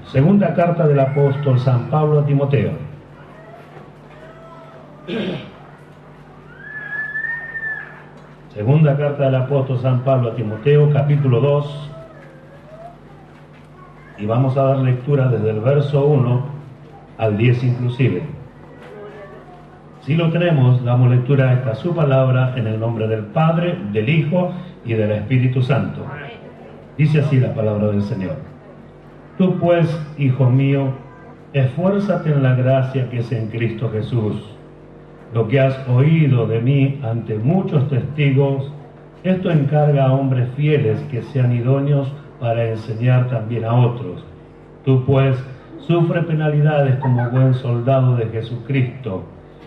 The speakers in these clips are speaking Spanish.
Segunda carta del apóstol San Pablo a Timoteo. Segunda carta del apóstol San Pablo a Timoteo, capítulo 2. Y vamos a dar lectura desde el verso 1 al 10 inclusive. Si lo tenemos, damos lectura a esta su palabra en el nombre del Padre, del Hijo y del Espíritu Santo. Dice así la palabra del Señor. Tú pues, hijo mío, esfuérzate en la gracia que es en Cristo Jesús. Lo que has oído de mí ante muchos testigos, esto encarga a hombres fieles que sean idóneos para enseñar también a otros. Tú pues, sufre penalidades como buen soldado de Jesucristo.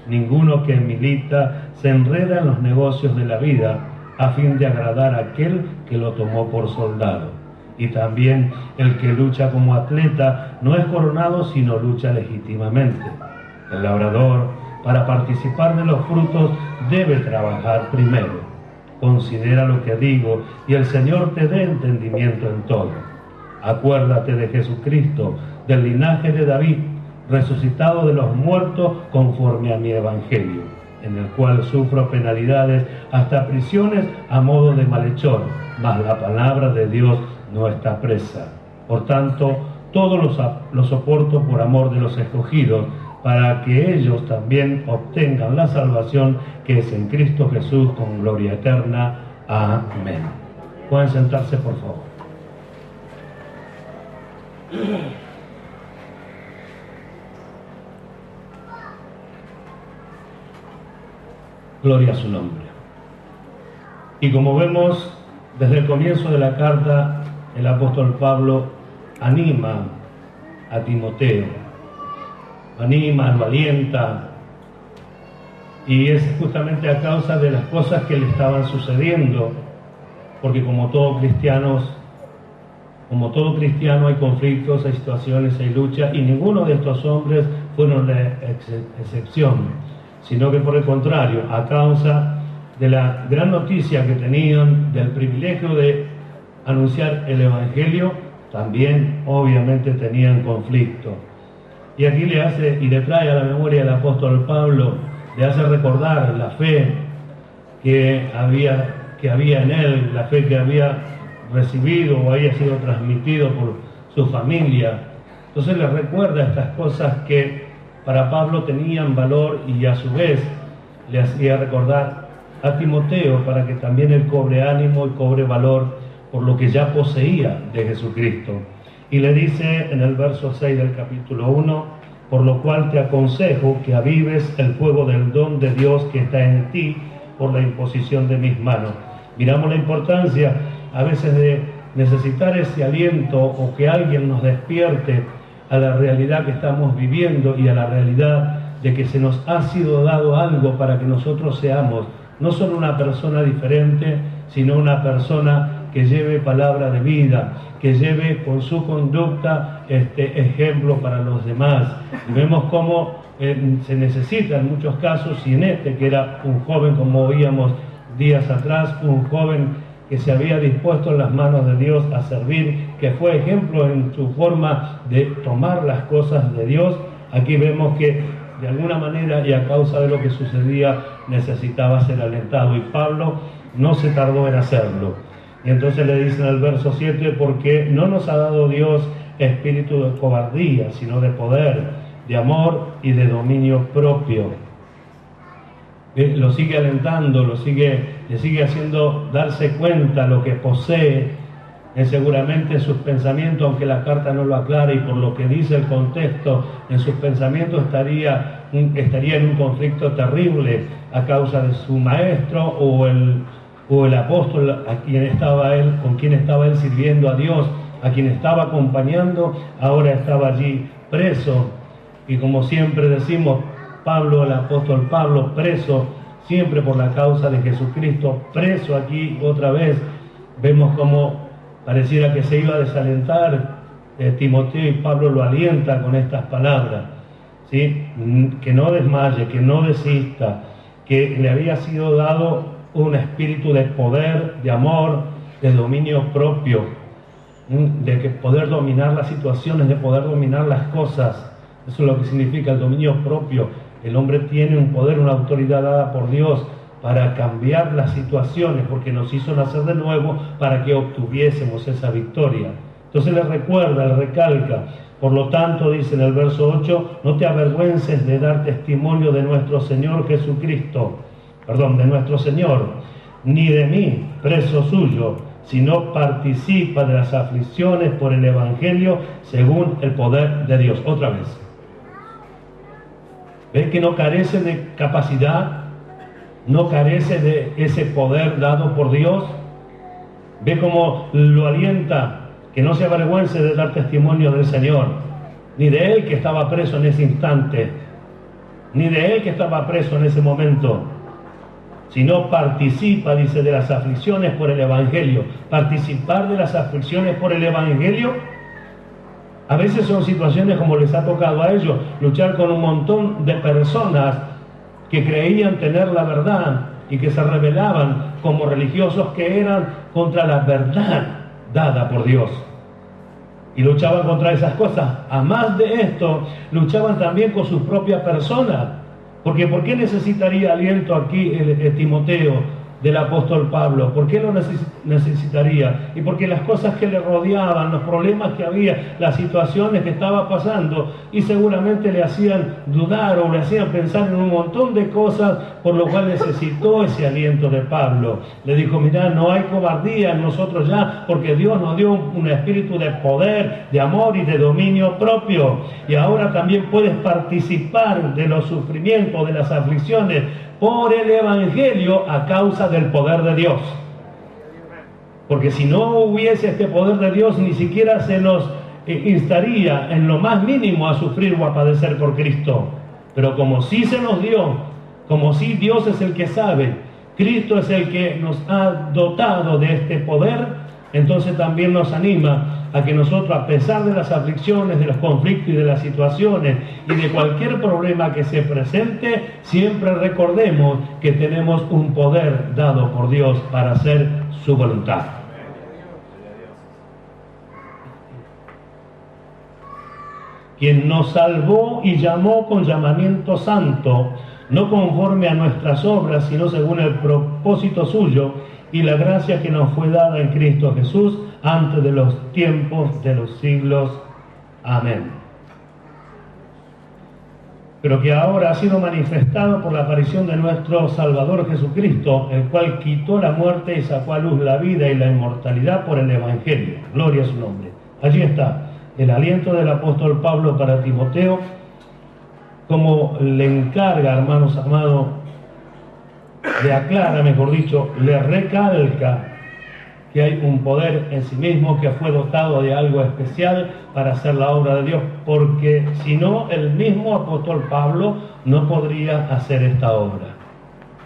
Ninguno que milita se enreda en los negocios de la vida a fin de agradar a aquel que lo tomó por soldado. Y también el que lucha como atleta no es coronado, sino lucha legítimamente. El labrador, para participar de los frutos, debe trabajar primero. Considera lo que digo, y el Señor te dé entendimiento en todo. Acuérdate de Jesucristo, del linaje de David, resucitado de los muertos conforme a mi evangelio, en el cual sufro penalidades, hasta prisiones a modo de malhechor, mas la palabra de Dios no está presa. Por tanto, todo lo soporto por amor de los escogidos, para que ellos también obtengan la salvación que es en Cristo Jesús con gloria eterna. Amén. Pueden sentarse, por favor. Gloria a su nombre. Y como vemos, desde el comienzo de la carta, el apóstol Pablo anima a Timoteo, lo alienta, y es justamente a causa de las cosas que le estaban sucediendo, porque como todo cristiano hay conflictos, hay situaciones, hay lucha, y ninguno de estos hombres fueron la excepción, sino que por el contrario, a causa de la gran noticia que tenían, del privilegio de anunciar el Evangelio, también obviamente tenían conflicto. Y aquí le trae a la memoria el apóstol Pablo, le hace recordar la fe que había en él, la fe que había recibido o había sido transmitido por su familia. Entonces le recuerda estas cosas que para Pablo tenían valor, y a su vez le hacía recordar a Timoteo para que también él cobre ánimo y cobre valor por lo que ya poseía de Jesucristo. Y le dice en el verso 6 del capítulo 1, por lo cual te aconsejo que avives el fuego del don de Dios que está en ti por la imposición de mis manos. Miramos la importancia a veces de necesitar ese aliento, o que alguien nos despierte a la realidad que estamos viviendo y a la realidad de que se nos ha sido dado algo para que nosotros seamos no solo una persona diferente, sino una persona que lleve palabra de vida, que lleve con su conducta ejemplo para los demás. Y vemos cómo se necesita en muchos casos, y en que era un joven, como oíamos días atrás, un joven que se había dispuesto en las manos de Dios a servir, que fue ejemplo en su forma de tomar las cosas de Dios. Aquí vemos que de alguna manera, y a causa de lo que sucedía, necesitaba ser alentado, y Pablo no se tardó en hacerlo. Y entonces le dice en el verso 7, porque no nos ha dado Dios espíritu de cobardía, sino de poder, de amor y de dominio propio. Lo sigue alentando, le sigue haciendo darse cuenta lo que posee, seguramente en sus pensamientos, aunque la carta no lo aclara, y por lo que dice el contexto, en sus pensamientos estaría en un conflicto terrible a causa de su maestro o el apóstol con quien estaba él sirviendo a Dios, a quien estaba acompañando, ahora estaba allí preso. Y como siempre decimos, el apóstol Pablo, preso siempre por la causa de Jesucristo, preso aquí otra vez. Vemos como pareciera que se iba a desalentar Timoteo, y Pablo lo alienta con estas palabras, ¿sí? Que no desmaye, que no desista, que le había sido dado un espíritu de poder, de amor, de dominio propio. de que poder dominar las situaciones, de poder dominar las cosas. Eso es lo que significa el dominio propio. El hombre tiene un poder, una autoridad dada por Dios para cambiar las situaciones, porque nos hizo nacer de nuevo para que obtuviésemos esa victoria. Entonces le recuerda, le recalca. Por lo tanto, dice en el verso 8, no te avergüences de dar testimonio de nuestro Señor Jesucristo, de nuestro Señor, ni de mí, preso suyo, sino participa de las aflicciones por el Evangelio según el poder de Dios. Otra vez. ¿Ves que no carece de capacidad? ¿No carece de ese poder dado por Dios? ¿Ve cómo lo alienta? Que no se avergüence de dar testimonio del Señor, ni de Él que estaba preso en ese instante, ni de Él que estaba preso en ese momento, sino participa, dice, de las aflicciones por el Evangelio. Participar de las aflicciones por el Evangelio, a veces son situaciones como les ha tocado a ellos, luchar con un montón de personas que creían tener la verdad y que se rebelaban como religiosos que eran contra la verdad dada por Dios. Y luchaban contra esas cosas. A más de esto, luchaban también con su propia persona. Porque ¿por qué necesitaría aliento aquí el Timoteo del apóstol Pablo? ¿Por qué lo necesitaría? Y porque las cosas que le rodeaban, los problemas que había, las situaciones que estaba pasando, y seguramente le hacían dudar o le hacían pensar en un montón de cosas, por lo cual necesitó ese aliento de Pablo. Le dijo, mirá, no hay cobardía en nosotros ya, porque Dios nos dio un espíritu de poder, de amor y de dominio propio. Y ahora también puedes participar de los sufrimientos, de las aflicciones, por el Evangelio a causa del poder de Dios. Porque si no hubiese este poder de Dios, ni siquiera se nos instaría en lo más mínimo a sufrir o a padecer por Cristo. Pero como sí se nos dio, como sí Dios es el que sabe, Cristo es el que nos ha dotado de este poder, entonces también nos anima a que nosotros, a pesar de las aflicciones, de los conflictos y de las situaciones y de cualquier problema que se presente, siempre recordemos que tenemos un poder dado por Dios para hacer su voluntad. Quien nos salvó y llamó con llamamiento santo, no conforme a nuestras obras, sino según el propósito suyo y la gracia que nos fue dada en Cristo Jesús antes de los tiempos de los siglos. Amén. Pero que ahora ha sido manifestado por la aparición de nuestro Salvador Jesucristo, el cual quitó la muerte y sacó a luz la vida y la inmortalidad por el Evangelio. Gloria a su nombre. Allí está el aliento del apóstol Pablo para Timoteo, como le encarga, hermanos amados, le aclara, mejor dicho, le recalca que hay un poder en sí mismo que fue dotado de algo especial para hacer la obra de Dios, porque si no, el mismo apóstol Pablo no podría hacer esta obra.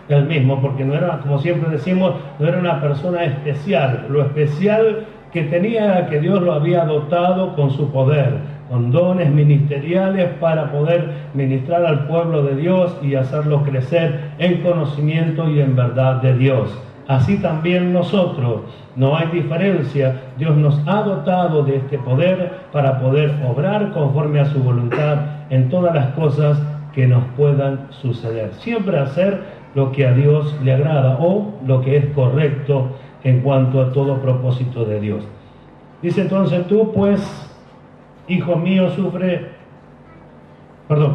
El mismo, porque no era, como siempre decimos, no era una persona especial. Lo especial que tenía era que Dios lo había dotado con su poder, con dones ministeriales para poder ministrar al pueblo de Dios y hacerlo crecer en conocimiento y en verdad de Dios. Así también nosotros, no hay diferencia, Dios nos ha dotado de este poder para poder obrar conforme a su voluntad en todas las cosas que nos puedan suceder. Siempre hacer lo que a Dios le agrada o lo que es correcto en cuanto a todo propósito de Dios. Dice entonces, tú pues, hijo mío,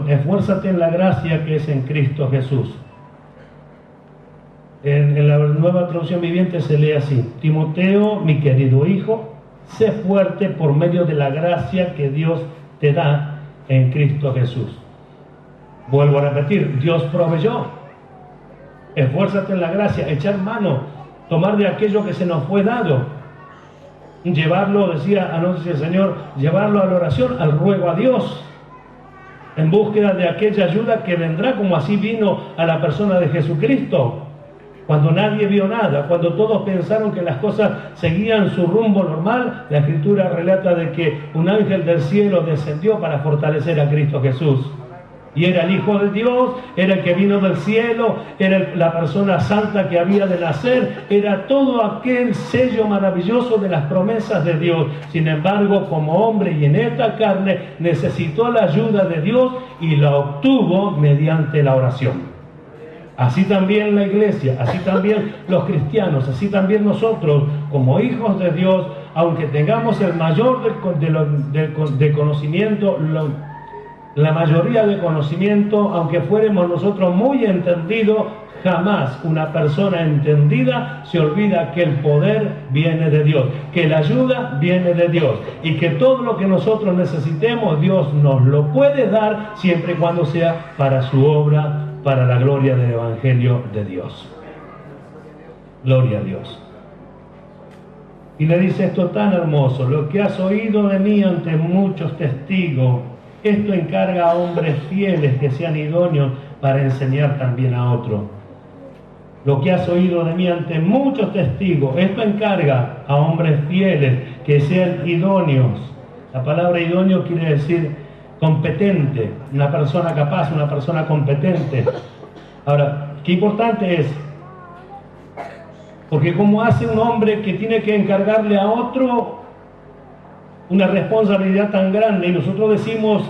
esfuérzate en la gracia que es en Cristo Jesús. En la Nueva Traducción Viviente se lee así: Timoteo, mi querido hijo, sé fuerte por medio de la gracia que Dios te da en Cristo Jesús. Vuelvo a repetir, Dios proveyó. Esfuérzate en la gracia, echar mano, tomar de aquello que se nos fue dado, llevarlo, decía anoche el Señor, llevarlo a la oración, al ruego a Dios, en búsqueda de aquella ayuda que vendrá, como así vino a la persona de Jesucristo. Cuando nadie vio nada, cuando todos pensaron que las cosas seguían su rumbo normal, la Escritura relata de que un ángel del cielo descendió para fortalecer a Cristo Jesús. Y era el Hijo de Dios, era el que vino del cielo, era la persona santa que había de nacer, era todo aquel sello maravilloso de las promesas de Dios. Sin embargo, como hombre y en esta carne, necesitó la ayuda de Dios y la obtuvo mediante la oración. Así también la iglesia, así también los cristianos, así también nosotros, como hijos de Dios, aunque tengamos el mayor de conocimiento, la mayoría de conocimiento, aunque fuéramos nosotros muy entendidos, jamás una persona entendida se olvida que el poder viene de Dios, que la ayuda viene de Dios y que todo lo que nosotros necesitemos Dios nos lo puede dar siempre y cuando sea para su obra, para la gloria del Evangelio de Dios. Gloria a Dios. Y le dice esto tan hermoso: lo que has oído de mí ante muchos testigos, esto encarga a hombres fieles que sean idóneos para enseñar también a otros. Lo que has oído de mí ante muchos testigos, esto encarga a hombres fieles que sean idóneos. La palabra idóneo quiere decir competente, una persona capaz, una persona competente. Ahora, qué importante es, porque como hace un hombre que tiene que encargarle a otro una responsabilidad tan grande, y nosotros decimos,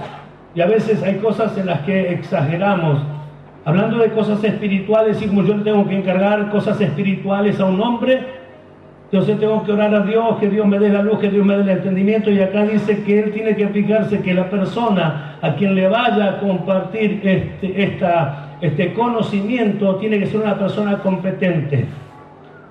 y a veces hay cosas en las que exageramos, hablando de cosas espirituales, y como yo le tengo que encargar cosas espirituales a un hombre, entonces tengo que orar a Dios, que Dios me dé la luz, que Dios me dé el entendimiento, y acá dice que él tiene que fijarse que la persona a quien le vaya a compartir este conocimiento tiene que ser una persona competente.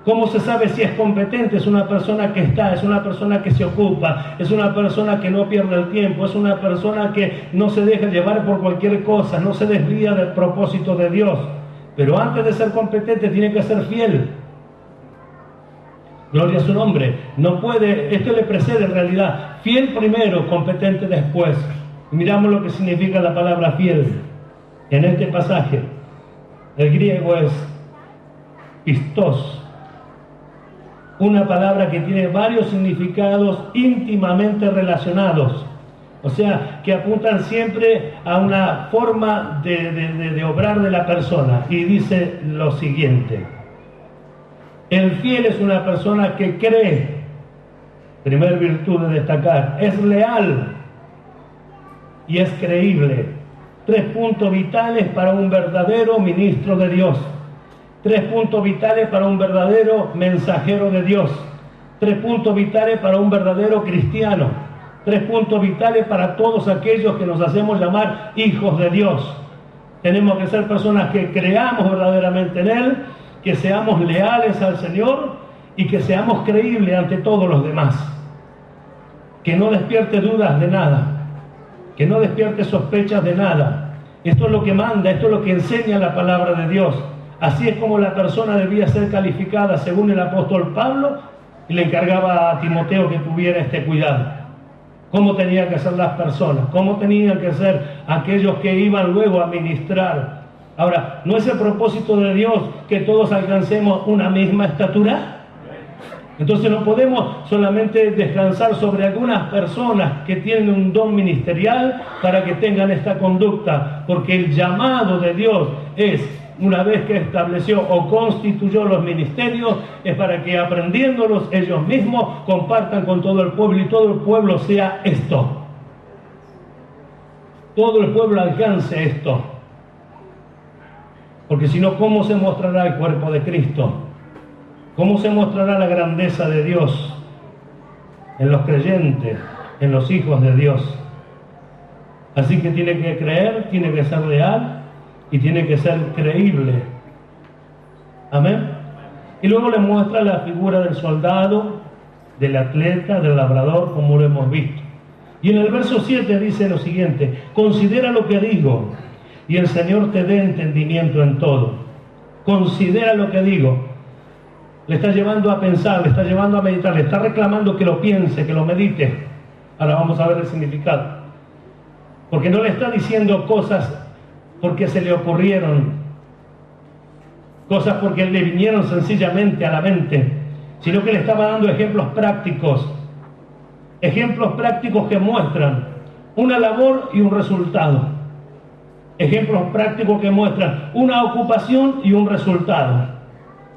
¿Cómo se sabe si es competente? Es una persona que está, es una persona que se ocupa, es una persona que no pierde el tiempo, es una persona que no se deja llevar por cualquier cosa, no se desvía del propósito de Dios. Pero antes de ser competente tiene que ser fiel. Gloria a su nombre. No puede, esto le precede en realidad. Fiel primero, competente después. Miramos lo que significa la palabra fiel en este pasaje. El griego es pistos, una palabra que tiene varios significados íntimamente relacionados, o sea, que apuntan siempre a una forma de obrar de la persona. Y dice lo siguiente: el fiel es una persona que cree, primer virtud de destacar, es leal y es creíble. 3 puntos vitales para un verdadero ministro de Dios. 3 puntos vitales para un verdadero mensajero de Dios. 3 puntos vitales para un verdadero cristiano. 3 puntos vitales para todos aquellos que nos hacemos llamar hijos de Dios. Tenemos que ser personas que creamos verdaderamente en Él, que seamos leales al Señor y que seamos creíbles ante todos los demás. Que no despierte dudas de nada, que no despierte sospechas de nada. Esto es lo que manda, esto es lo que enseña la palabra de Dios. Así es como la persona debía ser calificada según el apóstol Pablo, y le encargaba a Timoteo que tuviera este cuidado. Cómo tenían que ser las personas, cómo tenían que ser aquellos que iban luego a ministrar. Ahora, ¿no es el propósito de Dios que todos alcancemos una misma estatura? Entonces no podemos solamente descansar sobre algunas personas que tienen un don ministerial para que tengan esta conducta, porque el llamado de Dios es, una vez que estableció o constituyó los ministerios, es para que aprendiéndolos ellos mismos compartan con todo el pueblo, y todo el pueblo sea esto. Todo el pueblo alcance esto. Porque si no, ¿cómo se mostrará el cuerpo de Cristo? ¿Cómo se mostrará la grandeza de Dios en los creyentes, en los hijos de Dios? Así que tiene que creer, tiene que ser leal y tiene que ser creíble. Amén. Y luego le muestra la figura del soldado, del atleta, del labrador, como lo hemos visto. Y en el verso 7 dice lo siguiente: considera lo que digo, y el Señor te dé entendimiento en todo. Considera lo que digo. Le está llevando a pensar, le está llevando a meditar, le está reclamando que lo piense, que lo medite. Ahora vamos a ver el significado. Porque no le está diciendo cosas porque se le ocurrieron, cosas porque le vinieron sencillamente a la mente, sino que le estaba dando ejemplos prácticos que muestran una labor y un resultado. Ejemplos prácticos que muestran una ocupación y un resultado.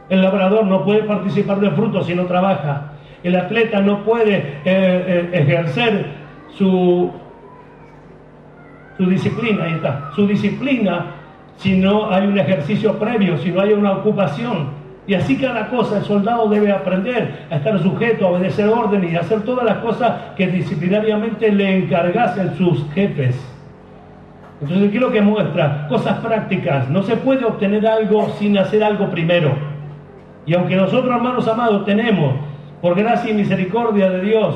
El labrador no puede participar del fruto si no trabaja. El atleta no puede ejercer su disciplina, ahí está, su disciplina si no hay un ejercicio previo, si no hay una ocupación. Y así cada cosa, el soldado debe aprender a estar sujeto, a obedecer órdenes y hacer todas las cosas que disciplinariamente le encargasen sus jefes. Entonces, ¿qué es lo que muestra? Cosas prácticas. No se puede obtener algo sin hacer algo primero. Y aunque nosotros, hermanos amados, tenemos, por gracia y misericordia de Dios,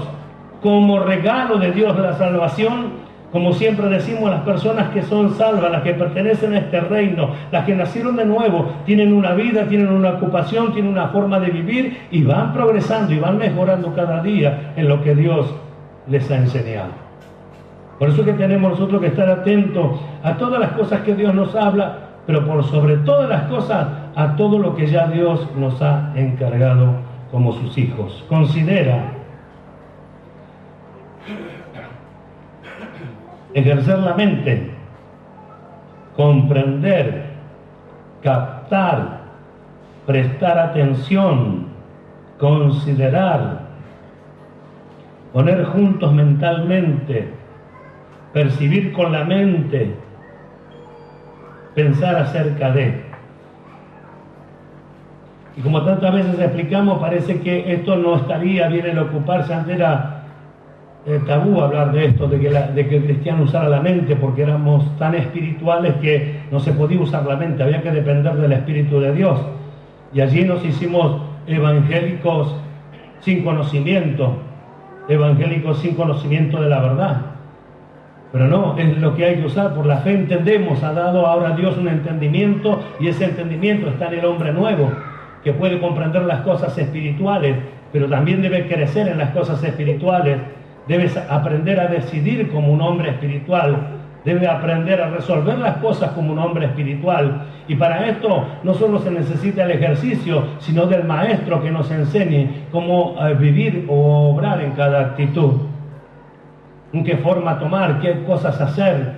como regalo de Dios la salvación, como siempre decimos, las personas que son salvas, las que pertenecen a este reino, las que nacieron de nuevo, tienen una vida, tienen una ocupación, tienen una forma de vivir y van progresando y van mejorando cada día en lo que Dios les ha enseñado. Por eso es que tenemos nosotros que estar atentos a todas las cosas que Dios nos habla, pero por sobre todas las cosas a todo lo que ya Dios nos ha encargado como sus hijos. Considera ejercer la mente, comprender, captar, prestar atención, considerar, poner juntos mentalmente, percibir con la mente, pensar acerca de. Y como tantas veces explicamos, parece que esto no estaría bien el ocuparse. Antes era tabú hablar de esto, de que el cristiano usara la mente, porque éramos tan espirituales que no se podía usar la mente, había que depender del Espíritu de Dios. Y allí nos hicimos evangélicos sin conocimiento, evangélicos sin conocimiento de la verdad. Pero no, es lo que hay que usar. Por la fe entendemos, ha dado ahora Dios un entendimiento, y ese entendimiento está en el hombre nuevo, que puede comprender las cosas espirituales, pero también debe crecer en las cosas espirituales. Debes aprender a decidir como un hombre espiritual, debe aprender a resolver las cosas como un hombre espiritual. Y para esto no solo se necesita el ejercicio, sino del maestro que nos enseñe cómo vivir o obrar en cada actitud. En qué forma tomar, qué cosas hacer,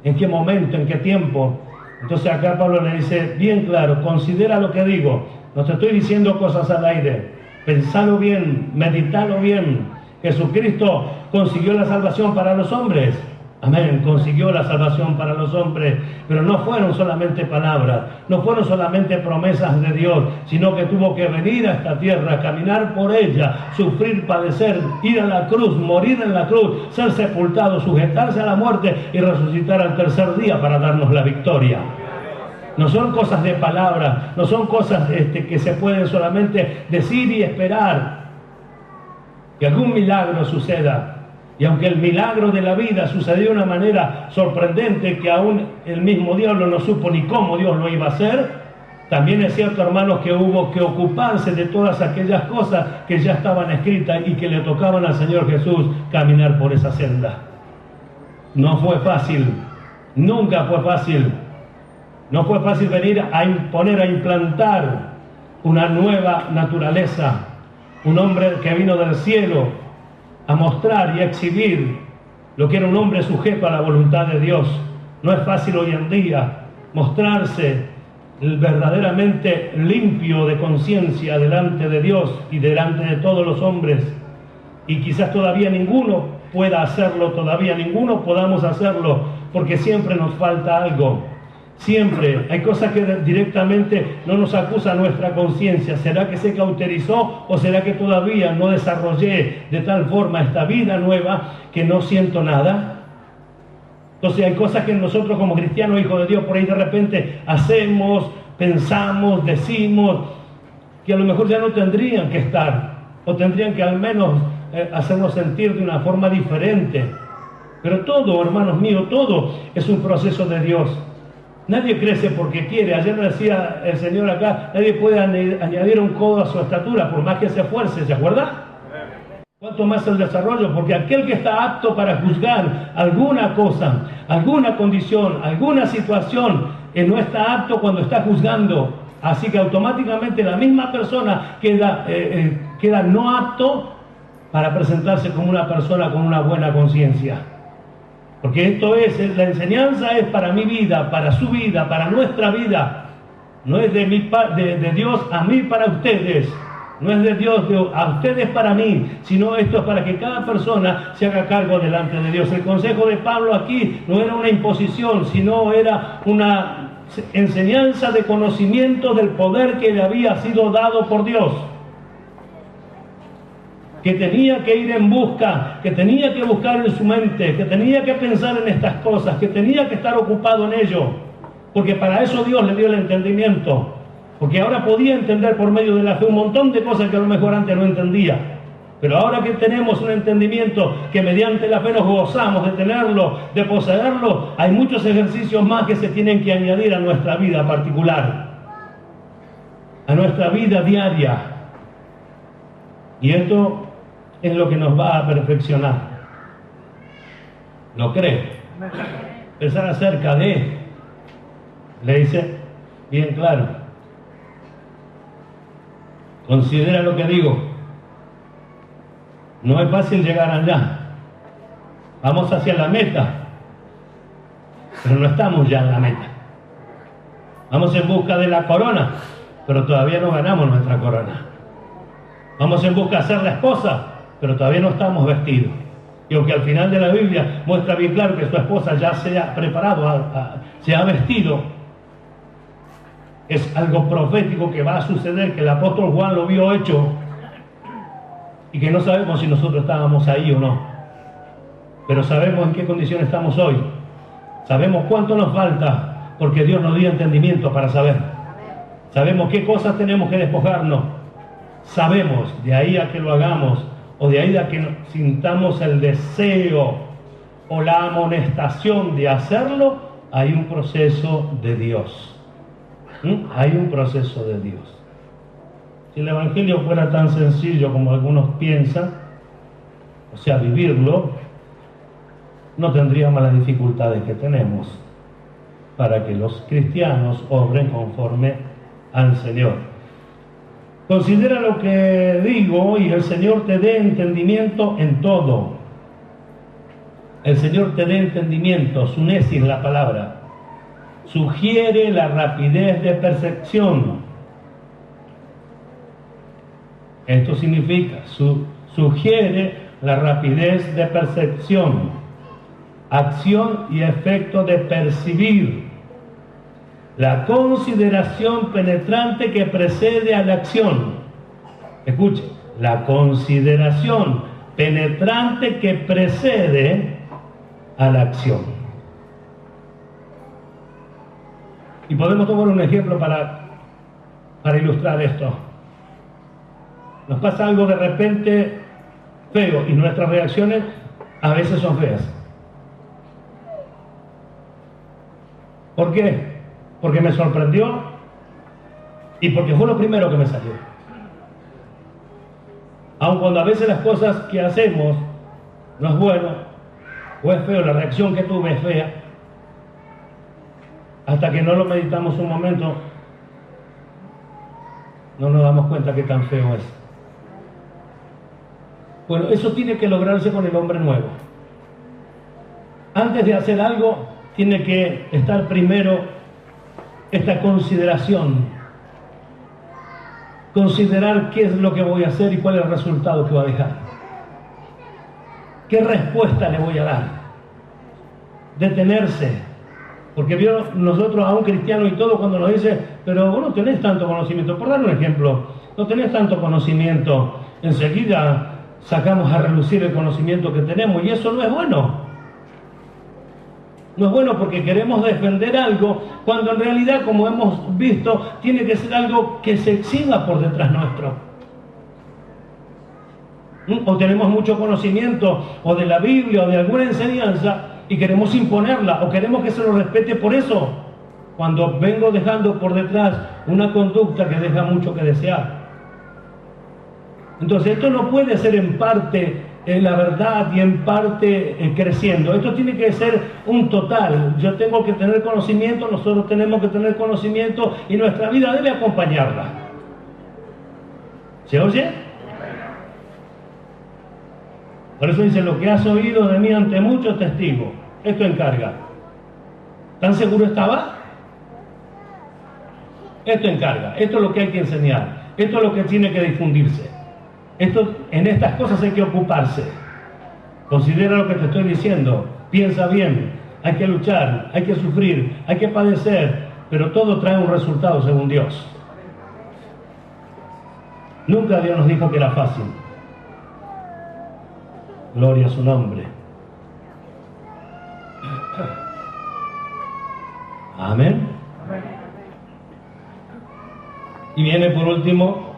en qué momento, en qué tiempo. Entonces acá Pablo le dice bien claro, considera lo que digo. No te estoy diciendo cosas al aire. Pensalo bien, meditalo bien. Jesucristo consiguió la salvación para los hombres. Amén, consiguió la salvación para los hombres, pero no fueron solamente palabras, no fueron solamente promesas de Dios, sino que tuvo que venir a esta tierra, caminar por ella, sufrir, padecer, ir a la cruz, morir en la cruz, ser sepultado, sujetarse a la muerte y resucitar al tercer día para darnos la victoria. No son cosas de palabras, no son cosas que se pueden solamente decir y esperar que algún milagro suceda. Y aunque el milagro de la vida sucedió de una manera sorprendente, que aún el mismo diablo no supo ni cómo Dios lo iba a hacer, también es cierto, hermanos, que hubo que ocuparse de todas aquellas cosas que ya estaban escritas y que le tocaban al Señor Jesús caminar por esa senda. No fue fácil, nunca fue fácil. No fue fácil venir a imponer, a implantar una nueva naturaleza. Un hombre que vino del cielo a mostrar y a exhibir lo que era un hombre sujeto a la voluntad de Dios. No es fácil hoy en día mostrarse verdaderamente limpio de conciencia delante de Dios y delante de todos los hombres. Y quizás todavía ninguno pueda hacerlo, todavía ninguno podamos hacerlo, porque siempre nos falta algo. Siempre hay cosas que directamente no nos acusa nuestra conciencia. ¿Será que se cauterizó o será que todavía no desarrollé de tal forma esta vida nueva que no siento nada? Entonces hay cosas que nosotros como cristianos, hijos de Dios, por ahí de repente hacemos, pensamos, decimos, que a lo mejor ya no tendrían que estar, o tendrían que al menos hacernos sentir de una forma diferente. Pero todo, hermanos míos, todo es un proceso de Dios. Nadie crece porque quiere. Ayer decía el Señor acá, nadie puede añadir un codo a su estatura, por más que se esfuerce, ¿se acuerda? Cuanto más el desarrollo, porque aquel que está apto para juzgar alguna cosa, alguna condición, alguna situación, no está apto cuando está juzgando. Así que automáticamente la misma persona queda no apto para presentarse como una persona con una buena conciencia. Porque esto es, la enseñanza es para mi vida, para su vida, para nuestra vida. No es de Dios a mí para ustedes. No es de Dios a ustedes para mí, sino esto es para que cada persona se haga cargo delante de Dios. El consejo de Pablo aquí no era una imposición, sino era una enseñanza de conocimiento del poder que le había sido dado por Dios. Que tenía que ir en busca, que tenía que buscar en su mente, que tenía que pensar en estas cosas, que tenía que estar ocupado en ello. Porque para eso Dios le dio el entendimiento. Porque ahora podía entender por medio de la fe un montón de cosas que a lo mejor antes no entendía. Pero ahora que tenemos un entendimiento que mediante la fe nos gozamos de tenerlo, de poseerlo, hay muchos ejercicios más que se tienen que añadir a nuestra vida particular, a nuestra vida diaria. Y esto es lo que nos va a perfeccionar. ¿Lo cree? Pensar acerca de, le dice bien claro. Considera lo que digo. No es fácil llegar allá. Vamos hacia la meta, pero no estamos ya en la meta. Vamos en busca de la corona, pero todavía no ganamos nuestra corona. Vamos en busca de ser la esposa, pero todavía no estamos vestidos. Y aunque al final de la Biblia muestra bien claro que su esposa ya se ha preparado, se ha vestido, es algo profético que va a suceder, que el apóstol Juan lo vio hecho y que no sabemos si nosotros estábamos ahí o no, pero sabemos en qué condición estamos hoy, sabemos cuánto nos falta, porque Dios nos dio entendimiento para saber, sabemos qué cosas tenemos que despojarnos, sabemos, de ahí a que lo hagamos, o de ahí a que sintamos el deseo o la amonestación de hacerlo, hay un proceso de Dios. Hay un proceso de Dios. Si el Evangelio fuera tan sencillo como algunos piensan, o sea, vivirlo, no tendríamos las dificultades que tenemos para que los cristianos obren conforme al Señor. Considera lo que digo y el Señor te dé entendimiento en todo. El Señor te dé entendimiento, sunesis la palabra. Sugiere la rapidez de percepción. Esto significa, sugiere la rapidez de percepción, acción y efecto de percibir, la consideración penetrante que precede a la acción. Escuche, la consideración penetrante que precede a la acción. Y podemos tomar un ejemplo para ilustrar esto. Nos pasa algo de repente feo y nuestras reacciones a veces son feas. ¿Por qué? Porque me sorprendió y porque fue lo primero que me salió. Aun cuando a veces las cosas que hacemos no es bueno o es feo, la reacción que tuve es fea, hasta que no lo meditamos un momento, no nos damos cuenta qué tan feo es. Bueno, eso tiene que lograrse con el hombre nuevo. Antes de hacer algo, tiene que estar primero esta consideración. Considerar qué es lo que voy a hacer y cuál es el resultado que va a dejar. ¿Qué respuesta le voy a dar? Detenerse. Porque vio nosotros a un cristiano y todo cuando nos dice, pero vos no tenés tanto conocimiento. Por dar un ejemplo, no tenés tanto conocimiento. Enseguida sacamos a relucir el conocimiento que tenemos y eso no es bueno. No es bueno porque queremos defender algo cuando en realidad, como hemos visto, tiene que ser algo que se exhiba por detrás nuestro. O tenemos mucho conocimiento o de la Biblia o de alguna enseñanza y queremos imponerla o queremos que se lo respete por eso, cuando vengo dejando por detrás una conducta que deja mucho que desear. Entonces esto no puede ser en parte la verdad y en parte creciendo. Esto tiene que ser un total. Yo tengo que tener conocimiento, nosotros tenemos que tener conocimiento y nuestra vida debe acompañarla. ¿Se oye? Por eso dice, lo que has oído de mí ante muchos testigos, esto encarga. ¿Tan seguro estaba? Esto encarga, esto es lo que hay que enseñar, esto es lo que tiene que difundirse. En estas cosas hay que ocuparse. Considera lo que te estoy diciendo, piensa bien, hay que luchar, hay que sufrir, hay que padecer, pero todo trae un resultado según Dios. Nunca Dios nos dijo que era fácil. Gloria a su nombre. Amén. Y viene por último,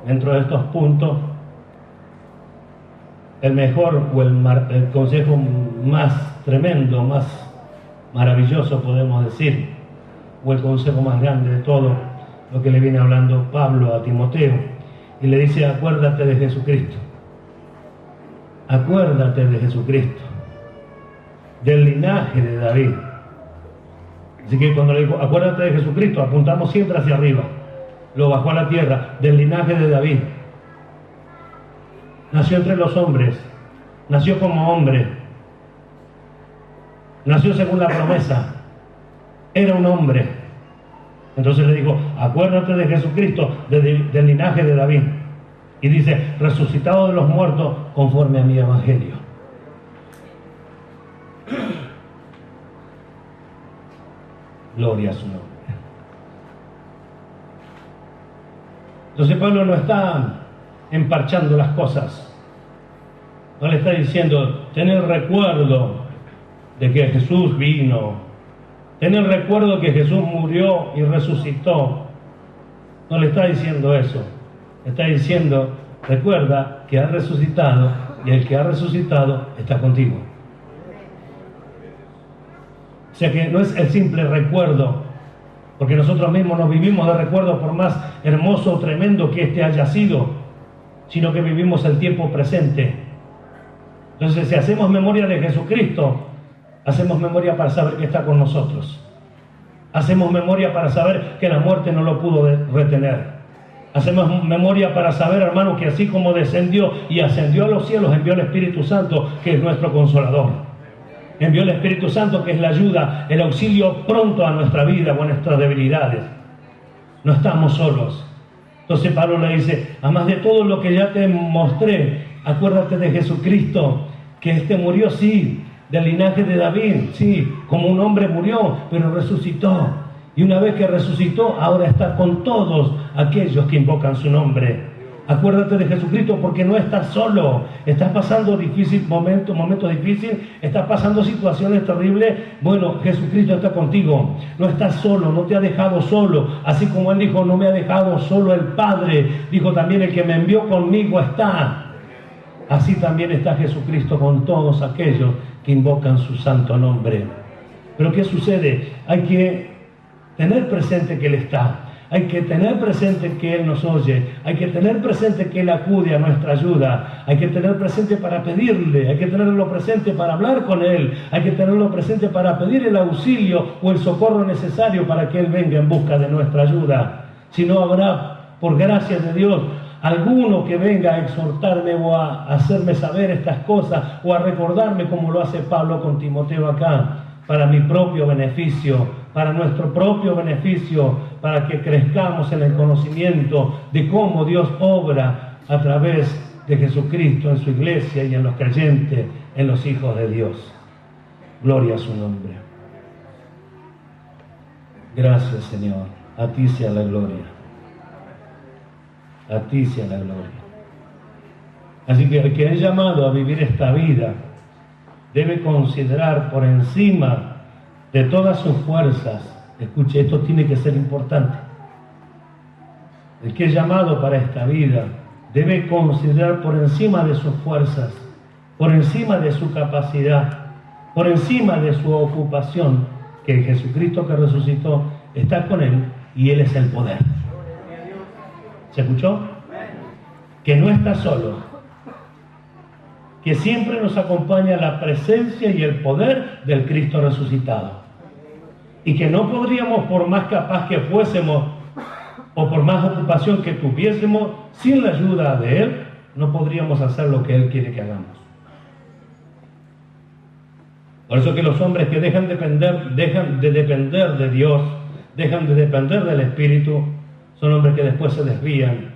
dentro de estos puntos, el mejor o el consejo más tremendo, más maravilloso podemos decir, o el consejo más grande de todo, lo que le viene hablando Pablo a Timoteo, y le dice: acuérdate de Jesucristo, acuérdate de Jesucristo, del linaje de David. Así que cuando le digo acuérdate de Jesucristo, apuntamos siempre hacia arriba, lo bajó a la tierra, del linaje de David. Nació entre los hombres, nació como hombre, nació según la promesa, era un hombre. Entonces le digo, acuérdate de Jesucristo, del linaje de David. Y dice, resucitado de los muertos conforme a mi evangelio. Gloria a su nombre. Entonces Pablo no está emparchando las cosas. No le está diciendo, tener recuerdo de que Jesús vino. Tener recuerdo que Jesús murió y resucitó. No le está diciendo eso. Le está diciendo, recuerda que ha resucitado y el que ha resucitado está contigo. O sea que no es el simple recuerdo, porque nosotros mismos nos vivimos de recuerdo por más hermoso o tremendo que este haya sido, sino que vivimos el tiempo presente. Entonces, si hacemos memoria de Jesucristo, hacemos memoria para saber que está con nosotros. Hacemos memoria para saber que la muerte no lo pudo retener. Hacemos memoria para saber, hermano, que así como descendió y ascendió a los cielos, envió el Espíritu Santo, que es nuestro consolador. Envió el Espíritu Santo, que es la ayuda, el auxilio pronto a nuestra vida o a nuestras debilidades. No estamos solos. Entonces Pablo le dice, además de todo lo que ya te mostré, acuérdate de Jesucristo, que este murió, sí, del linaje de David, sí, como un hombre murió, pero resucitó. Y una vez que resucitó, ahora está con todos aquellos que invocan su nombre. Acuérdate de Jesucristo porque no estás solo. Estás pasando momentos difíciles, estás pasando situaciones terribles. Bueno, Jesucristo está contigo. No estás solo, no te ha dejado solo. Así como Él dijo, no me ha dejado solo el Padre. Dijo también, el que me envió conmigo está. Así también está Jesucristo con todos aquellos que invocan su santo nombre. Pero ¿qué sucede? Hay que tener presente que Él está. Hay que tener presente que Él nos oye, hay que tener presente que Él acude a nuestra ayuda, hay que tener presente para pedirle, hay que tenerlo presente para hablar con Él, hay que tenerlo presente para pedir el auxilio o el socorro necesario para que Él venga en busca de nuestra ayuda. Si no, habrá, por gracia de Dios, alguno que venga a exhortarme o a hacerme saber estas cosas o a recordarme como lo hace Pablo con Timoteo acá, para mi propio beneficio, para nuestro propio beneficio, para que crezcamos en el conocimiento de cómo Dios obra a través de Jesucristo en su iglesia y en los creyentes, en los hijos de Dios. Gloria a su nombre. Gracias, Señor. A ti sea la gloria. A ti sea la gloria. Así que el que es llamado a vivir esta vida debe considerar por encima de todas sus fuerzas. Escuche, esto tiene que ser importante. El que es llamado para esta vida debe considerar por encima de sus fuerzas, por encima de su capacidad, por encima de su ocupación, que Jesucristo que resucitó está con Él y Él es el poder. ¿Se escuchó? Que no está solo, que siempre nos acompaña la presencia y el poder del Cristo resucitado. Y que no podríamos, por más capaz que fuésemos, o por más ocupación que tuviésemos, sin la ayuda de Él, no podríamos hacer lo que Él quiere que hagamos. Por eso que los hombres que dejan de depender de Dios, dejan de depender del Espíritu, son hombres que después se desvían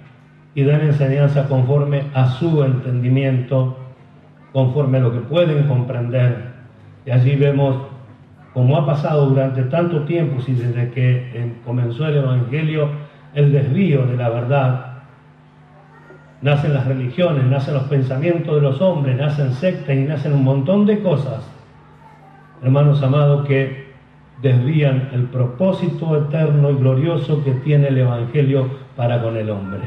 y dan enseñanza conforme a su entendimiento, conforme a lo que pueden comprender. Y allí vemos, como ha pasado durante tanto tiempo, y desde que comenzó el Evangelio, el desvío de la verdad. Nacen las religiones, nacen los pensamientos de los hombres, nacen sectas y nacen un montón de cosas, hermanos amados, que desvían el propósito eterno y glorioso que tiene el Evangelio para con el hombre.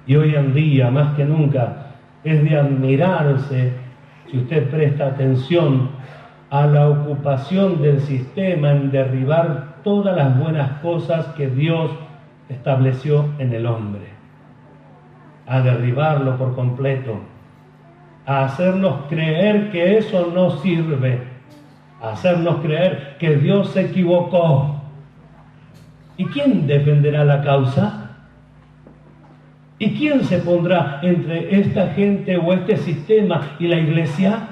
Y hoy en día, más que nunca, es de admirarse, si usted presta atención, a la ocupación del sistema en derribar todas las buenas cosas que Dios estableció en el hombre, a derribarlo por completo, a hacernos creer que eso no sirve, a hacernos creer que Dios se equivocó. ¿Y quién defenderá la causa? ¿Y quién se pondrá entre esta gente o este sistema y la iglesia?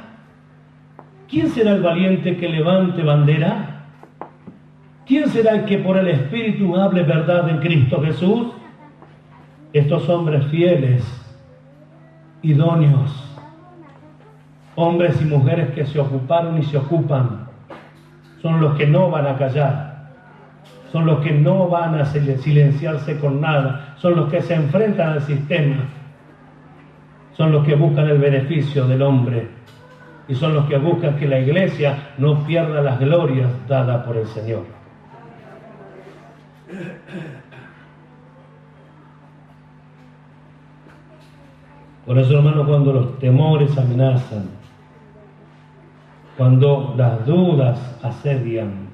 ¿Quién será el valiente que levante bandera? ¿Quién será el que por el Espíritu hable verdad en Cristo Jesús? Estos hombres fieles, idóneos, hombres y mujeres que se ocuparon y se ocupan, son los que no van a callar, son los que no van a silenciarse con nada, son los que se enfrentan al sistema, son los que buscan el beneficio del hombre y son los que buscan que la iglesia no pierda las glorias dadas por el Señor. Por eso, hermanos, cuando los temores amenazan, cuando las dudas asedian,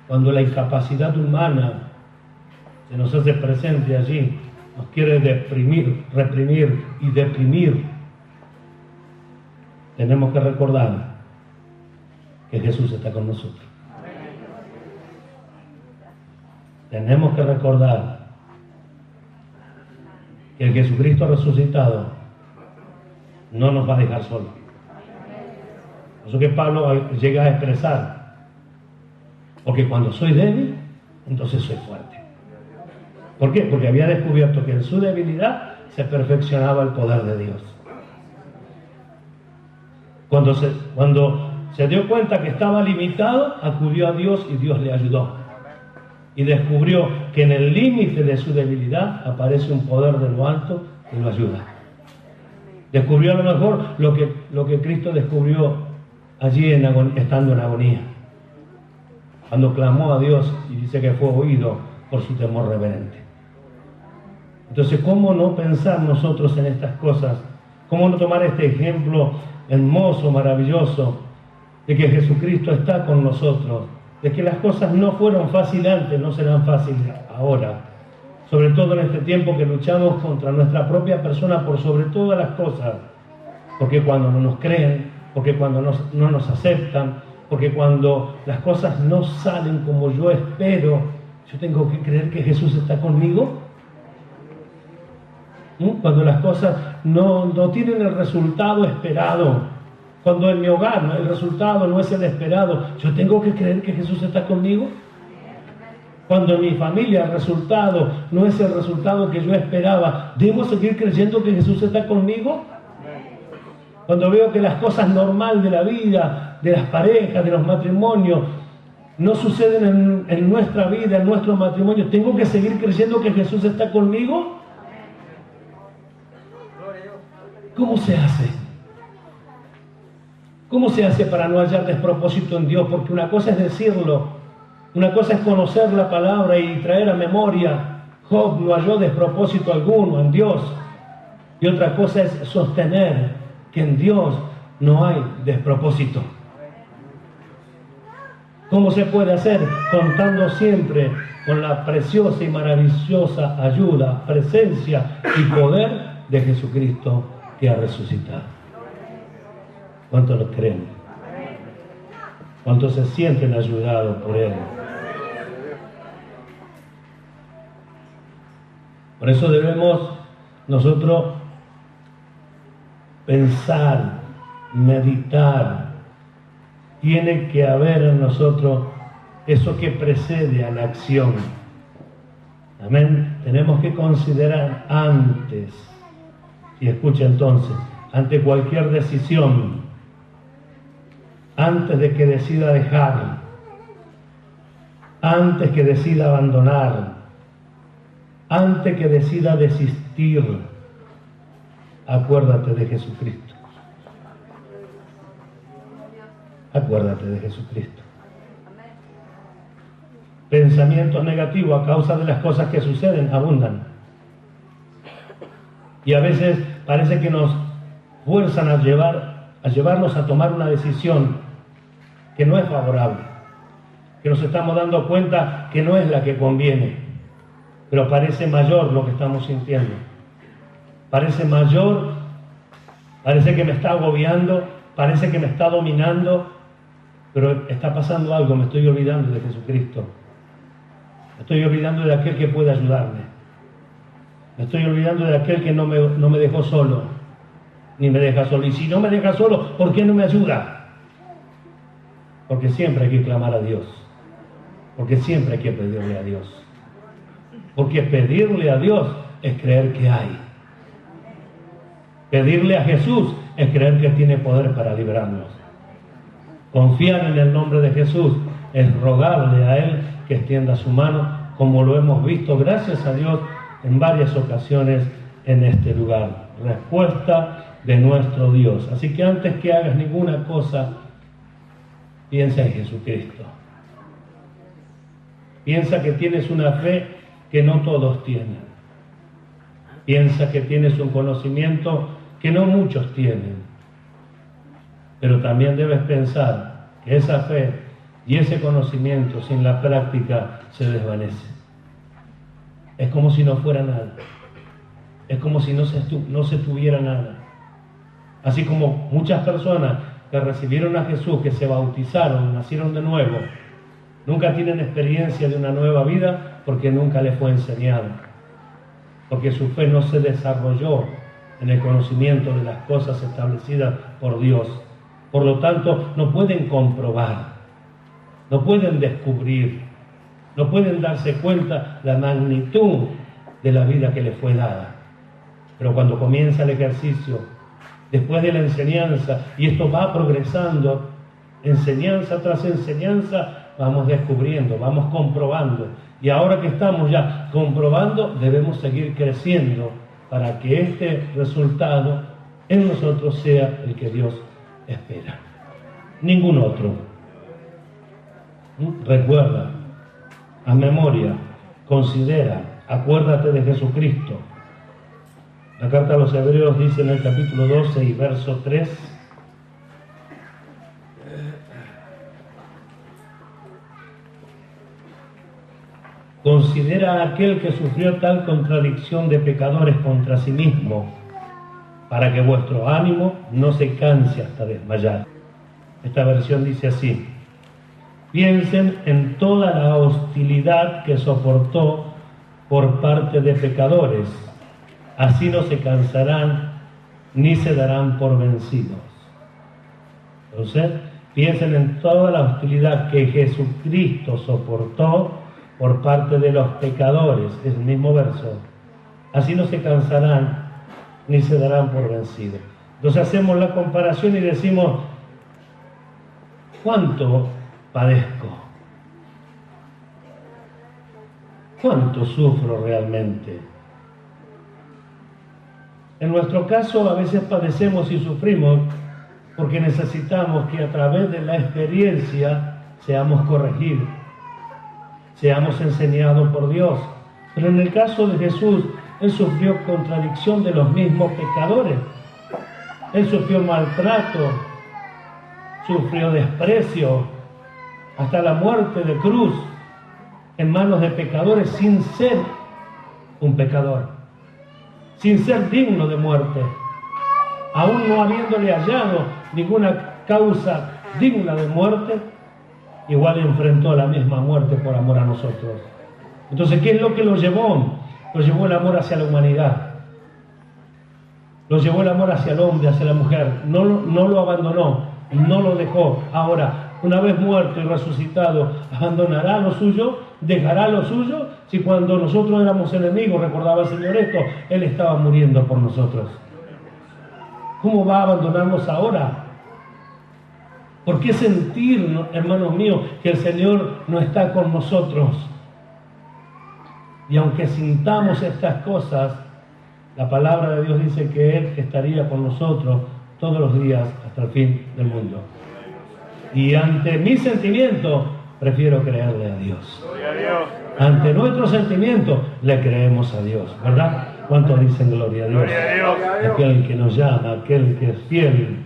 cuando la incapacidad humana se nos hace presente allí, nos quiere reprimir y deprimir, tenemos que recordar que Jesús está con nosotros. Tenemos que recordar que el Jesucristo resucitado no nos va a dejar solos. Por eso que Pablo llega a expresar, porque cuando soy débil, entonces soy fuerte. ¿Por qué? Porque había descubierto que en su debilidad se perfeccionaba el poder de Dios. Cuando se dio cuenta que estaba limitado, acudió a Dios y Dios le ayudó. Y descubrió que en el límite de su debilidad aparece un poder de lo alto que lo ayuda. Descubrió a lo mejor lo que Cristo descubrió allí estando en agonía, cuando clamó a Dios y dice que fue oído por su temor reverente. Entonces, ¿cómo no pensar nosotros en estas cosas? ¿Cómo no tomar este ejemplo hermoso, maravilloso, de que Jesucristo está con nosotros, de que las cosas no fueron fáciles antes, no serán fáciles ahora, sobre todo en este tiempo que luchamos contra nuestra propia persona por sobre todas las cosas, porque cuando no nos creen, porque cuando no nos aceptan, porque cuando las cosas no salen como yo espero, yo tengo que creer que Jesús está conmigo. Cuando las cosas no tienen el resultado esperado, cuando en mi hogar el resultado no es el esperado, yo tengo que creer que Jesús está conmigo. Cuando en mi familia el resultado no es el resultado que yo esperaba, ¿debo seguir creyendo que Jesús está conmigo? Cuando veo que las cosas normales de la vida, de las parejas, de los matrimonios, no suceden en nuestra vida, en nuestro matrimonio, ¿tengo que seguir creyendo que Jesús está conmigo? ¿Cómo se hace? ¿Cómo se hace para no hallar despropósito en Dios? Porque una cosa es decirlo, una cosa es conocer la palabra y traer a memoria, Job no halló despropósito alguno en Dios. Y otra cosa es sostener que en Dios no hay despropósito. ¿Cómo se puede hacer? Contando siempre con la preciosa y maravillosa ayuda, presencia y poder de Jesucristo que ha resucitado. ¿Cuántos lo creen? ¿Cuántos se sienten ayudados por Él? Por eso debemos nosotros pensar, meditar tiene que haber en nosotros eso que precede a la acción. Amén. Tenemos que considerar antes, y escucha entonces, ante cualquier decisión, antes de que decida dejar, antes que decida abandonar, antes que decida desistir, acuérdate de Jesucristo. Acuérdate de Jesucristo. Pensamientos negativos a causa de las cosas que suceden abundan. Y a veces parece que nos fuerzan a llevarnos a tomar una decisión que no es favorable, que nos estamos dando cuenta que no es la que conviene, pero parece mayor lo que estamos sintiendo. Parece mayor, parece que me está agobiando, parece que me está dominando, pero está pasando algo, me estoy olvidando de Jesucristo. Me estoy olvidando de aquel que puede ayudarme. Me estoy olvidando de aquel que no me dejó solo, ni me deja solo. Y si no me deja solo, ¿por qué no me ayuda? Porque siempre hay que clamar a Dios. Porque siempre hay que pedirle a Dios. Porque pedirle a Dios es creer que hay. Pedirle a Jesús es creer que tiene poder para librarnos. Confiar en el nombre de Jesús es rogarle a Él que extienda su mano, como lo hemos visto, gracias a Dios, en varias ocasiones en este lugar. Respuesta de nuestro Dios. Así que antes que hagas ninguna cosa, piensa en Jesucristo. Piensa que tienes una fe que no todos tienen. Piensa que tienes un conocimiento que no muchos tienen. Pero también debes pensar que esa fe y ese conocimiento sin la práctica se desvanece. Es como si no fuera nada. Es como si no se tuviera nada. Así como muchas personas que recibieron a Jesús, que se bautizaron, nacieron de nuevo, nunca tienen experiencia de una nueva vida porque nunca les fue enseñado. Porque su fe no se desarrolló en el conocimiento de las cosas establecidas por Dios. Por lo tanto, no pueden comprobar, no pueden descubrir, no pueden darse cuenta la magnitud de la vida que les fue dada. Pero cuando comienza el ejercicio, después de la enseñanza, y esto va progresando, enseñanza tras enseñanza, vamos descubriendo, vamos comprobando. Y ahora que estamos ya comprobando, debemos seguir creciendo para que este resultado en nosotros sea el que Dios espera. Ningún otro. Recuerda, a memoria, considera, acuérdate de Jesucristo. La carta a los Hebreos dice en el capítulo 12 y verso 3: considera a aquel que sufrió tal contradicción de pecadores contra sí mismo, para que vuestro ánimo no se canse hasta desmayar. Esta versión dice así: piensen en toda la hostilidad que soportó por parte de pecadores, así no se cansarán ni se darán por vencidos. Entonces, piensen en toda la hostilidad que Jesucristo soportó por parte de los pecadores, es el mismo verso, así no se cansarán ni se darán por vencidos. Entonces hacemos la comparación y decimos: ¿cuánto padezco? ¿Cuánto sufro realmente? En nuestro caso a veces padecemos y sufrimos porque necesitamos que a través de la experiencia seamos corregidos, seamos enseñados por Dios. Pero en el caso de Jesús, Él sufrió contradicción de los mismos pecadores. Él sufrió maltrato, sufrió desprecio, hasta la muerte de cruz en manos de pecadores sin ser un pecador, sin ser digno de muerte, aún no habiéndole hallado ninguna causa digna de muerte, igual enfrentó la misma muerte por amor a nosotros. Entonces, ¿qué es lo que lo llevó? Lo llevó el amor hacia la humanidad. Lo llevó el amor hacia el hombre, hacia la mujer. No lo abandonó, no lo dejó. Ahora, una vez muerto y resucitado, abandonará lo suyo, dejará lo suyo? Si cuando nosotros éramos enemigos, recordaba el Señor esto, Él estaba muriendo por nosotros. ¿Cómo va a abandonarnos ahora? ¿Por qué sentir, hermanos míos, que el Señor no está con nosotros? Y aunque sintamos estas cosas, la palabra de Dios dice que Él estaría con nosotros todos los días hasta el fin del mundo. Y ante mi sentimiento, prefiero creerle a Dios. Ante nuestro sentimiento, le creemos a Dios, ¿verdad? ¿Cuántos dicen gloria a Dios? Aquel que nos llama, aquel que es fiel,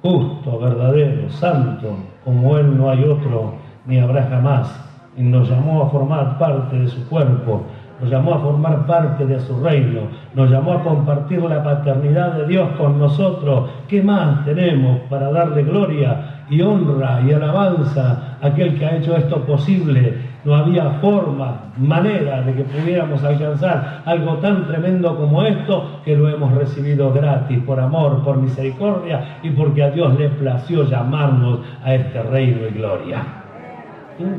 justo, verdadero, santo, como Él no hay otro, ni habrá jamás. Y nos llamó a formar parte de su cuerpo, nos llamó a formar parte de su reino, nos llamó a compartir la paternidad de Dios con nosotros. ¿Qué más tenemos para darle gloria y honra y alabanza a aquel que ha hecho esto posible? No había forma, manera de que pudiéramos alcanzar algo tan tremendo como esto, que lo hemos recibido gratis, por amor, por misericordia y porque a Dios le plació llamarnos a este reino y gloria.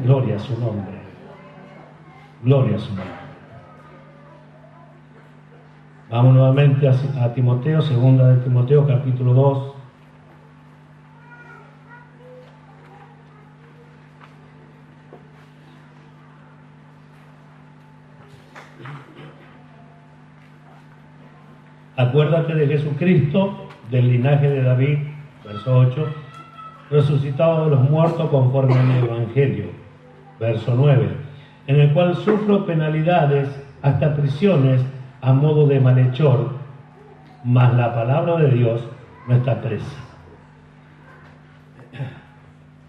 Gloria a su nombre. Gloria a su nombre. Vamos nuevamente a Timoteo, segunda de Timoteo, capítulo 2. Acuérdate de Jesucristo, del linaje de David, verso 8, resucitado de los muertos conforme al Evangelio, verso 9, en el cual sufro penalidades, hasta prisiones, a modo de malhechor, mas la palabra de Dios no está presa.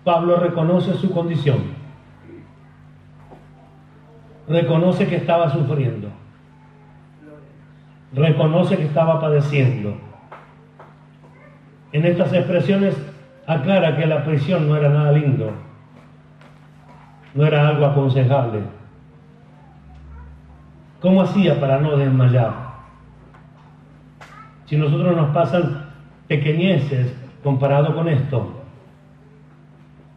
Pablo reconoce su condición, reconoce que estaba sufriendo, reconoce que estaba padeciendo. En estas expresiones aclara que la prisión no era nada lindo, no era algo aconsejable. ¿Cómo hacía para no desmayar? Si nosotros nos pasan pequeñeces comparado con esto,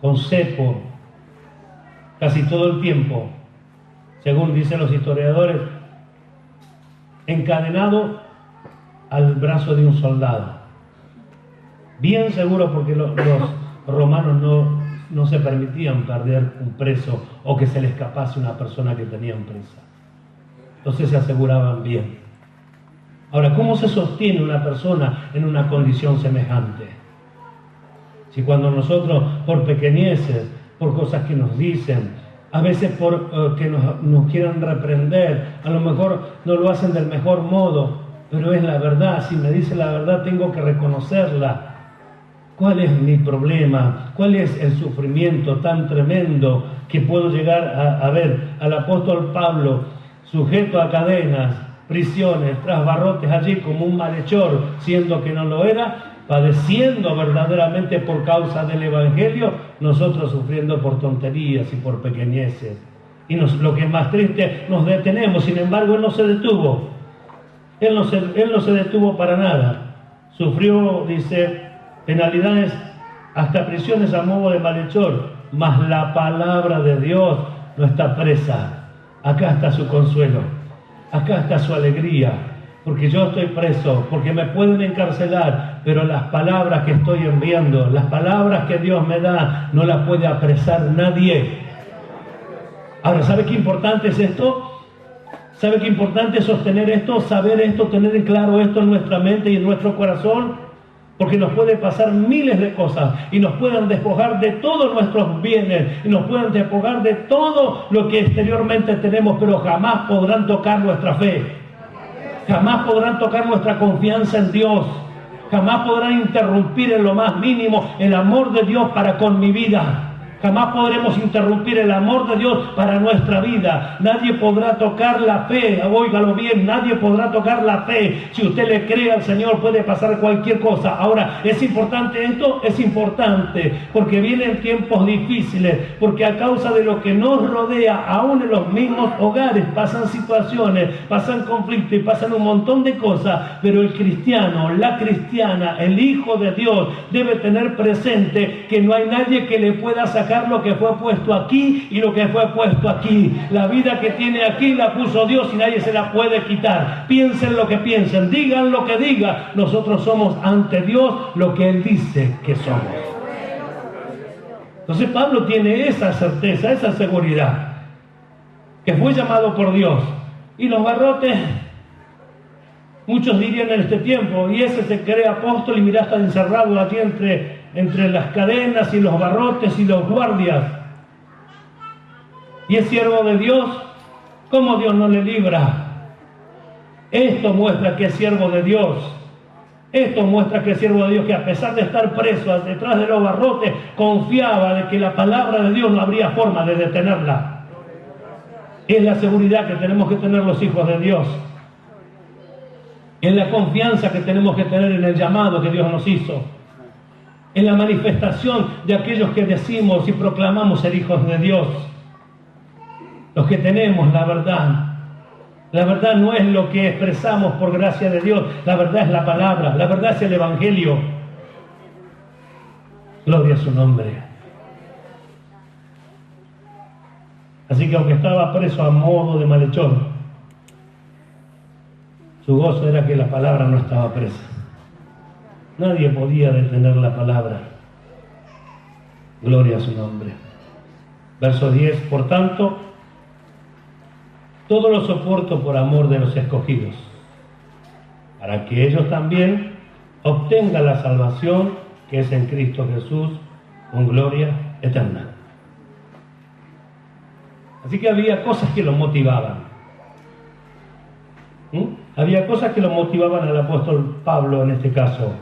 con cepo, casi todo el tiempo, según dicen los historiadores, encadenado al brazo de un soldado. Bien seguro, porque los romanos no se permitían perder un preso o que se le escapase una persona que tenían presa. Entonces se aseguraban bien. Ahora, ¿cómo se sostiene una persona en una condición semejante? Si cuando nosotros, por pequeñeces, por cosas que nos dicen, a veces por que nos quieran reprender, a lo mejor no lo hacen del mejor modo, pero es la verdad. Si me dice la verdad, tengo que reconocerla. ¿Cuál es mi problema? ¿Cuál es el sufrimiento tan tremendo que puedo llegar a ver al apóstol Pablo sujeto a cadenas, prisiones, tras barrotes allí como un malhechor, siendo que no lo era, padeciendo verdaderamente por causa del Evangelio, nosotros sufriendo por tonterías y por pequeñeces? Y lo que es más triste, nos detenemos. Sin embargo, Él no se detuvo. Él no se detuvo para nada. Sufrió, dice, penalidades, hasta prisiones a modo de malhechor, mas la palabra de Dios no está presa. Acá está su consuelo, acá está su alegría, porque yo estoy preso, porque me pueden encarcelar, pero las palabras que estoy enviando, las palabras que Dios me da, no las puede apresar nadie. Ahora, ¿sabe qué importante es esto? ¿Sabe qué importante es sostener esto, saber esto, tener en claro esto en nuestra mente y en nuestro corazón? Porque nos puede pasar miles de cosas y nos pueden despojar de todos nuestros bienes y nos pueden despojar de todo lo que exteriormente tenemos, pero jamás podrán tocar nuestra fe, jamás podrán tocar nuestra confianza en Dios, jamás podrán interrumpir en lo más mínimo el amor de Dios para con mi vida. Jamás podremos interrumpir el amor de Dios para nuestra vida. Nadie podrá tocar la fe, óigalo bien, nadie podrá tocar la fe. Si usted le cree al Señor puede pasar cualquier cosa. Ahora, ¿es importante esto? Es importante, porque vienen tiempos difíciles, porque a causa de lo que nos rodea, aún en los mismos hogares, pasan situaciones, pasan conflictos y pasan un montón de cosas, pero el cristiano, la cristiana, el Hijo de Dios debe tener presente que no hay nadie que le pueda sacar lo que fue puesto aquí y lo que fue puesto aquí. La vida que tiene aquí la puso Dios y nadie se la puede quitar. Piensen lo que piensen, digan lo que digan. Nosotros somos ante Dios lo que Él dice que somos. Entonces Pablo tiene esa certeza, esa seguridad, que fue llamado por Dios. Y los barrotes, muchos dirían en este tiempo, y ese se cree apóstol y mira, está encerrado aquí entre las cadenas y los barrotes y los guardias. Y es siervo de Dios. ¿Cómo Dios no le libra? Esto muestra que es siervo de Dios. Esto muestra que es siervo de Dios, que a pesar de estar preso detrás de los barrotes, confiaba de que la palabra de Dios no habría forma de detenerla. Es la seguridad que tenemos que tener los hijos de Dios. Es la confianza que tenemos que tener en el llamado que Dios nos hizo. En la manifestación de aquellos que decimos y proclamamos ser hijos de Dios. Los que tenemos la verdad. La verdad no es lo que expresamos por gracia de Dios. La verdad es la palabra. La verdad es el Evangelio. Gloria a su nombre. Así que aunque estaba preso a modo de malhechor, su gozo era que la palabra no estaba presa. Nadie podía detener la palabra. Gloria a su nombre. Verso 10. Por tanto, todo lo soporto por amor de los escogidos, para que ellos también obtengan la salvación que es en Cristo Jesús, con gloria eterna. Así que había cosas que lo motivaban. Había cosas que lo motivaban al apóstol Pablo en este caso.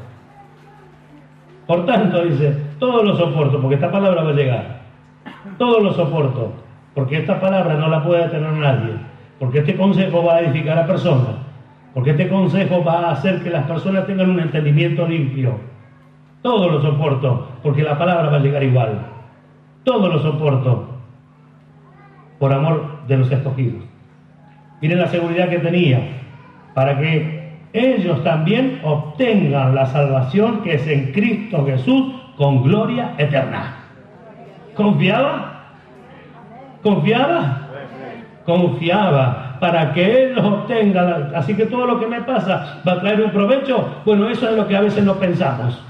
Por tanto, dice, todo lo soporto, porque esta palabra va a llegar. Todo lo soporto, porque esta palabra no la puede tener nadie. Porque este consejo va a edificar a personas. Porque este consejo va a hacer que las personas tengan un entendimiento limpio. Todo lo soporto, porque la palabra va a llegar igual. Todo lo soporto, por amor de los escogidos. Miren la seguridad que tenía, para que ellos también obtengan la salvación que es en Cristo Jesús, con gloria eterna. ¿Confiaba? ¿Confiaba? Confiaba para que Él los obtenga. Así que todo lo que me pasa va a traer un provecho. Bueno, eso es lo que a veces no pensamos.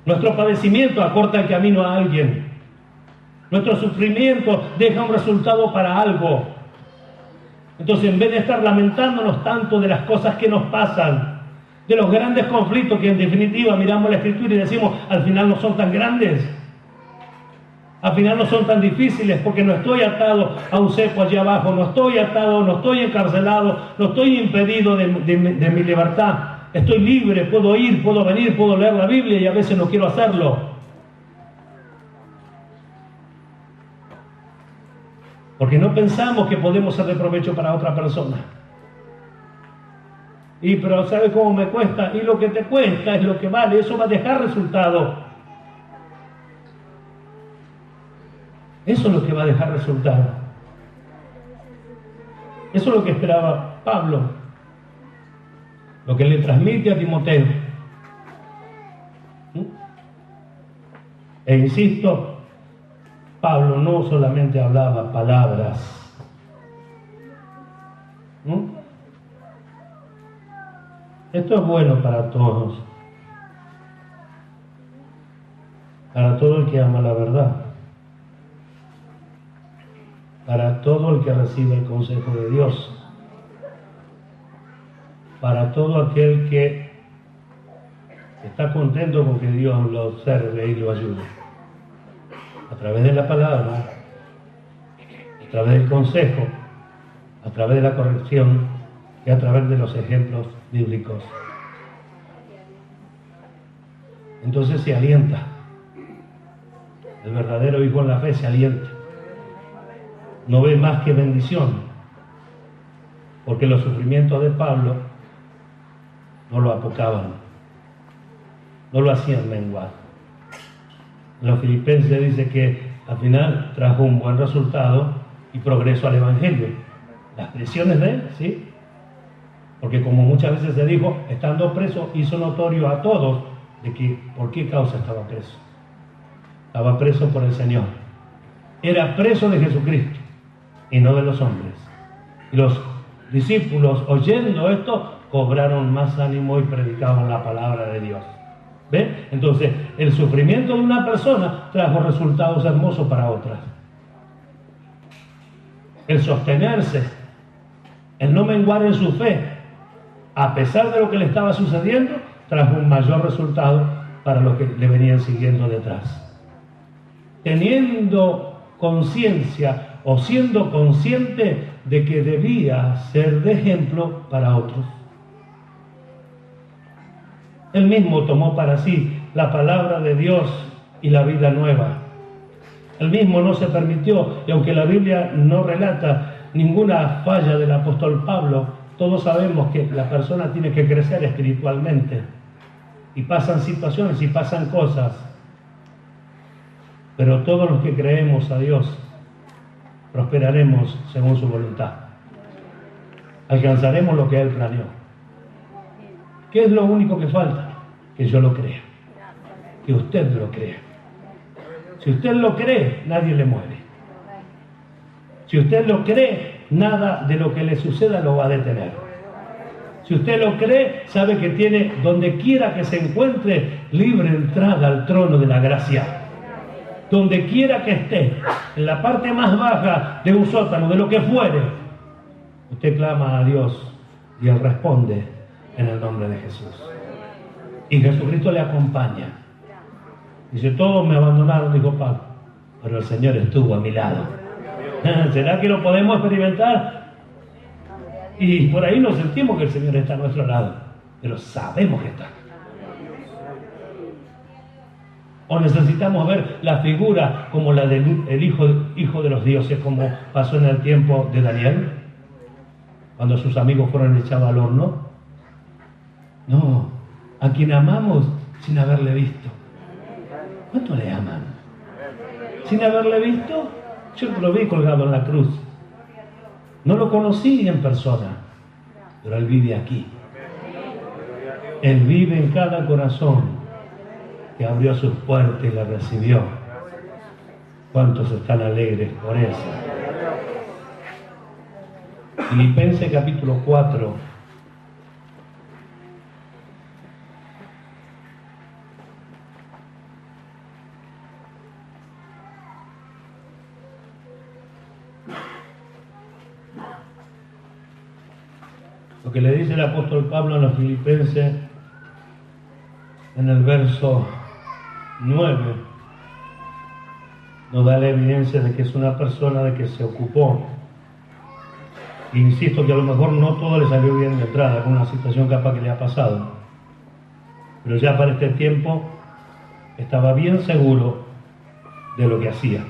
Nuestro padecimiento acorta el camino a alguien. Nuestro sufrimiento deja un resultado para algo. Entonces, en vez de estar lamentándonos tanto de las cosas que nos pasan, de los grandes conflictos que en definitiva miramos la Escritura y decimos, al final no son tan grandes, al final no son tan difíciles, porque no estoy atado a un cepo allá abajo, no estoy atado, no estoy encarcelado, no estoy impedido de mi libertad, estoy libre, puedo ir, puedo venir, puedo leer la Biblia y a veces no quiero hacerlo. Porque no pensamos que podemos ser de provecho para otra persona. Pero ¿sabe cómo me cuesta? Y lo que te cuesta es lo que vale, eso va a dejar resultado. Eso es lo que va a dejar resultado. Eso es lo que esperaba Pablo. Lo que le transmite a Timoteo. E insisto, Pablo no solamente hablaba palabras. Esto es bueno para todos. Para todo el que ama la verdad. Para todo el que recibe el consejo de Dios. Para todo aquel que está contento con que Dios lo observe y lo ayude. A través de la palabra, a través del consejo, a través de la corrección y a través de los ejemplos bíblicos. Entonces se alienta El verdadero hijo en la fe se alienta. No ve más que bendición. Porque los sufrimientos de Pablo no lo apocaban. No lo hacían menguar. En los Filipenses dice que al final trajo un buen resultado y progreso al Evangelio. Las presiones de él, ¿sí? Porque como muchas veces se dijo, estando preso hizo notorio a todos de que por qué causa estaba preso. Estaba preso por el Señor. Era preso de Jesucristo y no de los hombres. Y los discípulos, oyendo esto, cobraron más ánimo y predicaban la palabra de Dios. ¿Ve? Entonces, el sufrimiento de una persona trajo resultados hermosos para otras. El sostenerse, el no menguar en su fe, a pesar de lo que le estaba sucediendo, trajo un mayor resultado para los que le venían siguiendo detrás. Teniendo conciencia o siendo consciente de que debía ser de ejemplo para otros. Él mismo tomó para sí la palabra de Dios y la vida nueva. Él mismo no se permitió, y aunque la Biblia no relata ninguna falla del apóstol Pablo, todos sabemos que la persona tiene que crecer espiritualmente. Y pasan situaciones y pasan cosas. Pero todos los que creemos a Dios, prosperaremos según su voluntad. Alcanzaremos lo que Él planeó. ¿Qué es lo único que falta? Que yo lo crea. Que usted lo crea. Si usted lo cree, nadie le mueve. Si usted lo cree, nada de lo que le suceda lo va a detener. Si usted lo cree, sabe que tiene, donde quiera que se encuentre, libre entrada al trono de la gracia. Donde quiera que esté, en la parte más baja de un sótano, de lo que fuere, usted clama a Dios y Él responde en el nombre de Jesús. Y Jesucristo le acompaña. Dice, todos me abandonaron, dijo Pablo, pero el Señor estuvo a mi lado. ¿Será que lo podemos experimentar? Y por ahí nos sentimos que el Señor está a nuestro lado, pero sabemos que está. O necesitamos ver la figura como la del hijo de los dioses, como pasó en el tiempo de Daniel, cuando sus amigos fueron echados al horno. No, a quien amamos sin haberle visto. ¿Cuánto le aman? Sin haberle visto, yo lo vi colgado en la cruz. No lo conocí en persona, pero Él vive aquí. Él vive en cada corazón que abrió sus puertas y la recibió. ¿Cuántos están alegres por eso? Filipenses capítulo 4. Lo que le dice el apóstol Pablo a los Filipenses en el verso 9 nos da la evidencia de que es una persona de que se ocupó. Insisto que a lo mejor no todo le salió bien de entrada, con una situación capaz que le ha pasado, pero ya para este tiempo estaba bien seguro de lo que hacía.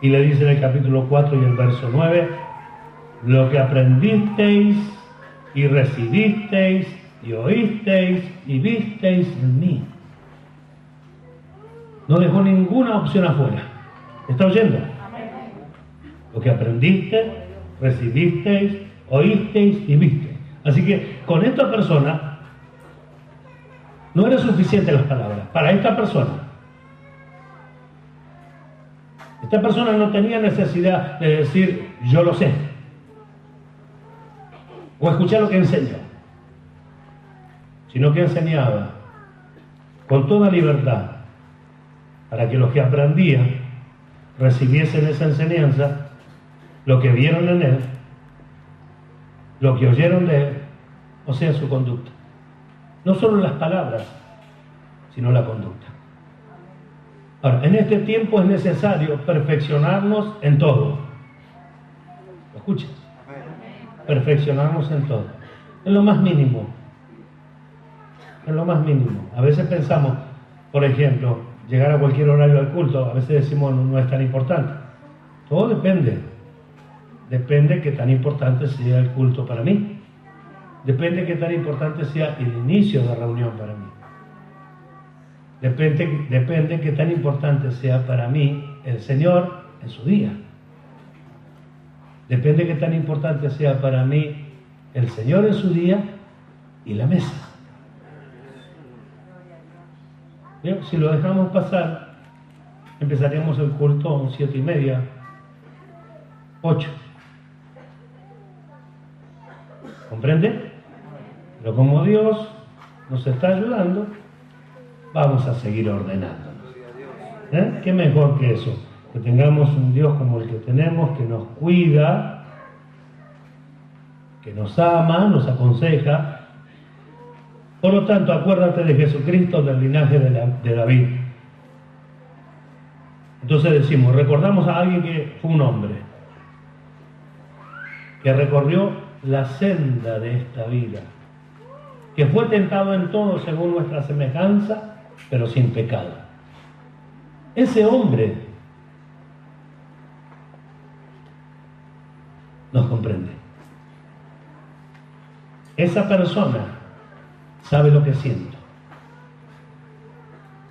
Y le dice en el capítulo 4 y el verso 9, lo que aprendisteis y recibisteis y oísteis y visteis en mí. No dejó ninguna opción afuera. ¿Está oyendo? Lo que aprendiste, recibisteis, oísteis y visteis. Así que con esta persona no era suficiente las palabras. Para esta persona no tenía necesidad de decir yo lo sé o escuchar lo que enseñó, sino que enseñaba con toda libertad para que los que aprendían recibiesen esa enseñanza, lo que vieron en él, lo que oyeron de él, o sea, su conducta. No solo las palabras, sino la conducta. Ahora, en este tiempo es necesario perfeccionarnos en todo. ¿Lo escuchan? Perfeccionarnos en todo. En lo más mínimo. En lo más mínimo. A veces pensamos, por ejemplo, llegar a cualquier horario al culto. A veces decimos no es tan importante. Todo depende. Depende qué tan importante sea el culto para mí. Depende qué tan importante sea el inicio de reunión para mí. Depende qué tan importante sea para mí el Señor en su día. Depende qué tan importante sea para mí el Señor en su día y la mesa. Bien, si lo dejamos pasar, empezaríamos el culto a 7:30, 8. ¿Comprende? Pero como Dios nos está ayudando, vamos a seguir ordenándonos. ¿Qué mejor que eso? Que tengamos un Dios como el que tenemos, que nos cuida, que nos ama, nos aconseja. Por lo tanto, acuérdate de Jesucristo, del linaje de David. Entonces decimos, recordamos a alguien que fue un hombre, que recorrió la senda de esta vida, que fue tentado en todo según nuestra semejanza, pero sin pecado. Ese hombre nos comprende. Esa persona sabe lo que siento.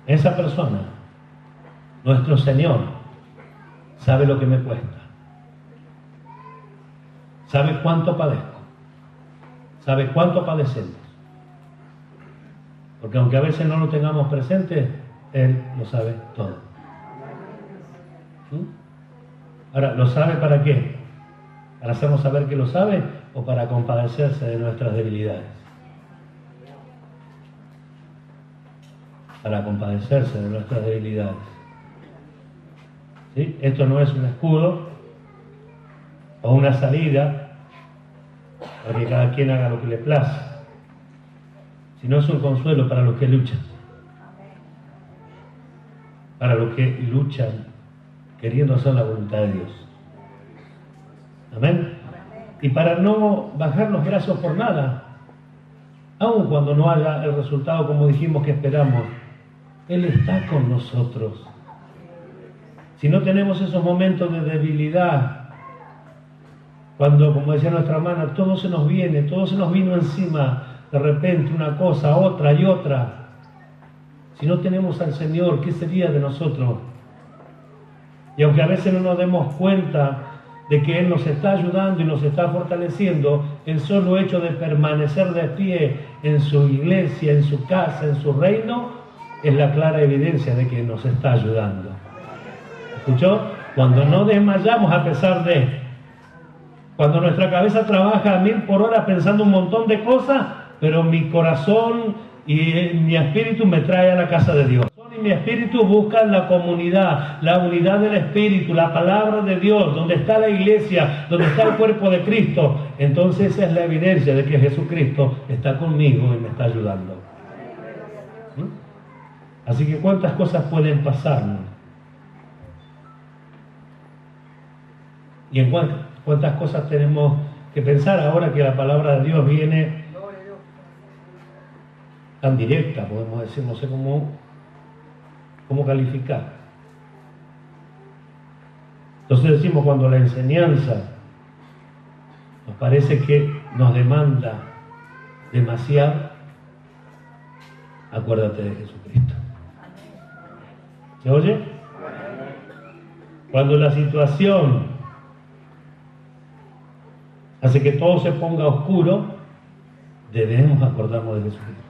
Esa persona, nuestro Señor, sabe lo que me cuesta. Sabe cuánto padezco. Sabe cuánto padecemos. Porque aunque a veces no lo tengamos presente, Él lo sabe todo. ¿Sí? Ahora, ¿lo sabe para qué? ¿Para hacernos saber que lo sabe o para compadecerse de nuestras debilidades? Para compadecerse de nuestras debilidades. ¿Sí? Esto no es un escudo o una salida para que cada quien haga lo que le plazca, sino es un consuelo para los que luchan. Para los que luchan queriendo hacer la voluntad de Dios. Amén. Y para no bajar los brazos por nada, aun cuando no haya el resultado como dijimos que esperamos, Él está con nosotros. Si no tenemos esos momentos de debilidad, cuando, como decía nuestra hermana, todo se nos viene, todo se nos vino encima, de repente una cosa, otra y otra. Si no tenemos al Señor, ¿qué sería de nosotros? Y aunque a veces no nos demos cuenta de que Él nos está ayudando y nos está fortaleciendo, el solo hecho de permanecer de pie en su iglesia, en su casa, en su reino, es la clara evidencia de que nos está ayudando. ¿Escuchó? Cuando no desmayamos a pesar de, cuando nuestra cabeza trabaja a 1000 por hora pensando un montón de cosas, pero mi corazón y mi espíritu me trae a la casa de Dios. Y mi espíritu busca la comunidad, la unidad del espíritu, la palabra de Dios, donde está la iglesia, donde está el cuerpo de Cristo. Entonces esa es la evidencia de que Jesucristo está conmigo y me está ayudando. ¿Sí? Así que ¿cuántas cosas pueden pasarnos? Y en cuántas cosas tenemos que pensar ahora que la palabra de Dios viene tan directa, podemos decir, no sé cómo calificar. Entonces decimos, cuando la enseñanza nos parece que nos demanda demasiado, acuérdate de Jesucristo. ¿Se oye? Cuando la situación hace que todo se ponga oscuro, debemos acordarnos de Jesucristo.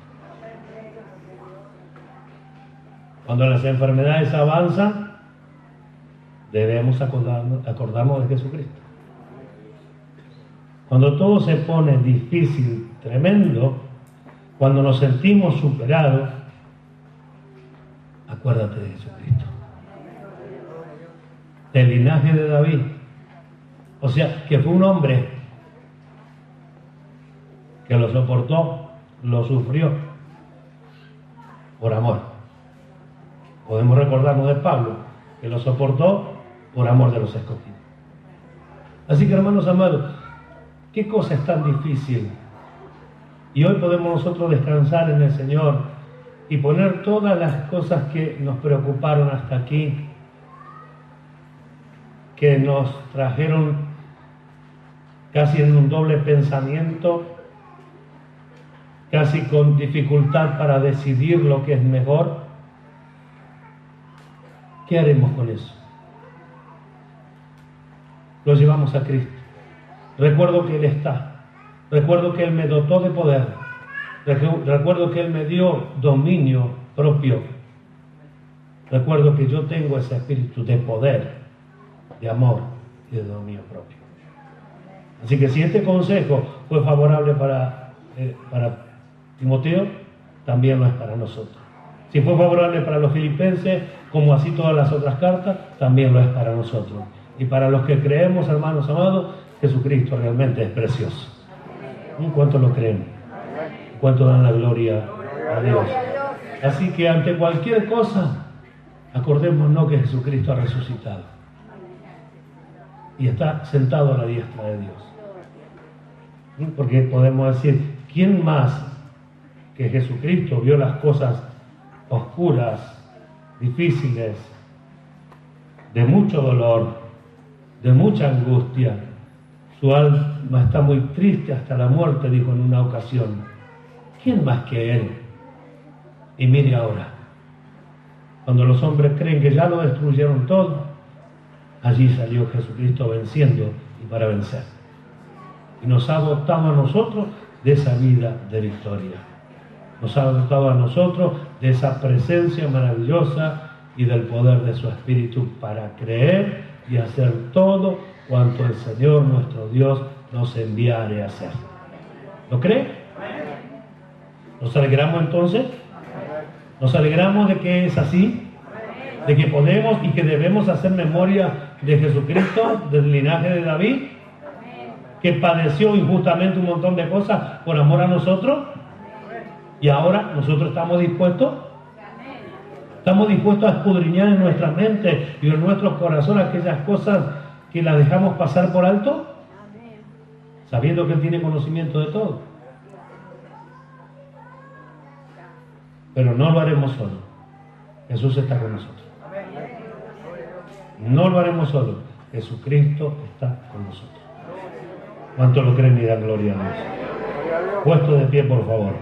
Cuando las enfermedades avanzan, debemos acordarnos de Jesucristo. Cuando todo se pone difícil, tremendo, cuando nos sentimos superados, acuérdate de Jesucristo. Del linaje de David. O sea, que fue un hombre que lo soportó, lo sufrió por amor. Podemos recordarnos de Pablo, que lo soportó por amor de los escogidos. Así que, hermanos amados, ¿qué cosa es tan difícil? Y hoy podemos nosotros descansar en el Señor y poner todas las cosas que nos preocuparon hasta aquí, que nos trajeron casi en un doble pensamiento, casi con dificultad para decidir lo que es mejor. ¿Qué haremos con eso? Lo llevamos a Cristo. Recuerdo que Él está. Recuerdo que Él me dotó de poder. Recuerdo que Él me dio dominio propio. Recuerdo que yo tengo ese espíritu de poder, de amor y de dominio propio. Así que si este consejo fue favorable para Timoteo, también lo es para nosotros. Si fue favorable para los filipenses, como así todas las otras cartas, también lo es para nosotros. Y para los que creemos, hermanos amados, Jesucristo realmente es precioso. ¿Cuánto lo creen? ¿Cuánto dan la gloria a Dios? Así que ante cualquier cosa, acordémonos que Jesucristo ha resucitado y está sentado a la diestra de Dios. Porque podemos decir, ¿quién más que Jesucristo vio las cosas oscuras, difíciles, de mucho dolor, de mucha angustia? Su alma está muy triste hasta la muerte, dijo en una ocasión. ¿Quién más que Él? Y mire ahora, cuando los hombres creen que ya lo destruyeron todo, allí salió Jesucristo venciendo y para vencer. Y nos ha dotado a nosotros de esa vida de victoria. Nos ha dotado a nosotros de esa presencia maravillosa y del poder de su Espíritu para creer y hacer todo cuanto el Señor nuestro Dios nos enviare a hacer. ¿Lo cree? ¿Nos alegramos entonces? ¿Nos alegramos de que es así? ¿De que podemos y que debemos hacer memoria de Jesucristo, del linaje de David? Que padeció injustamente un montón de cosas por amor a nosotros. Y ahora nosotros estamos dispuestos a escudriñar en nuestra mente y en nuestros corazones aquellas cosas que las dejamos pasar por alto, sabiendo que Él tiene conocimiento de todo. Pero no lo haremos solo. Jesús está con nosotros. No lo haremos solo. Jesucristo está con nosotros. ¿Cuánto lo creen y dan gloria a Dios? Puesto de pie, por favor.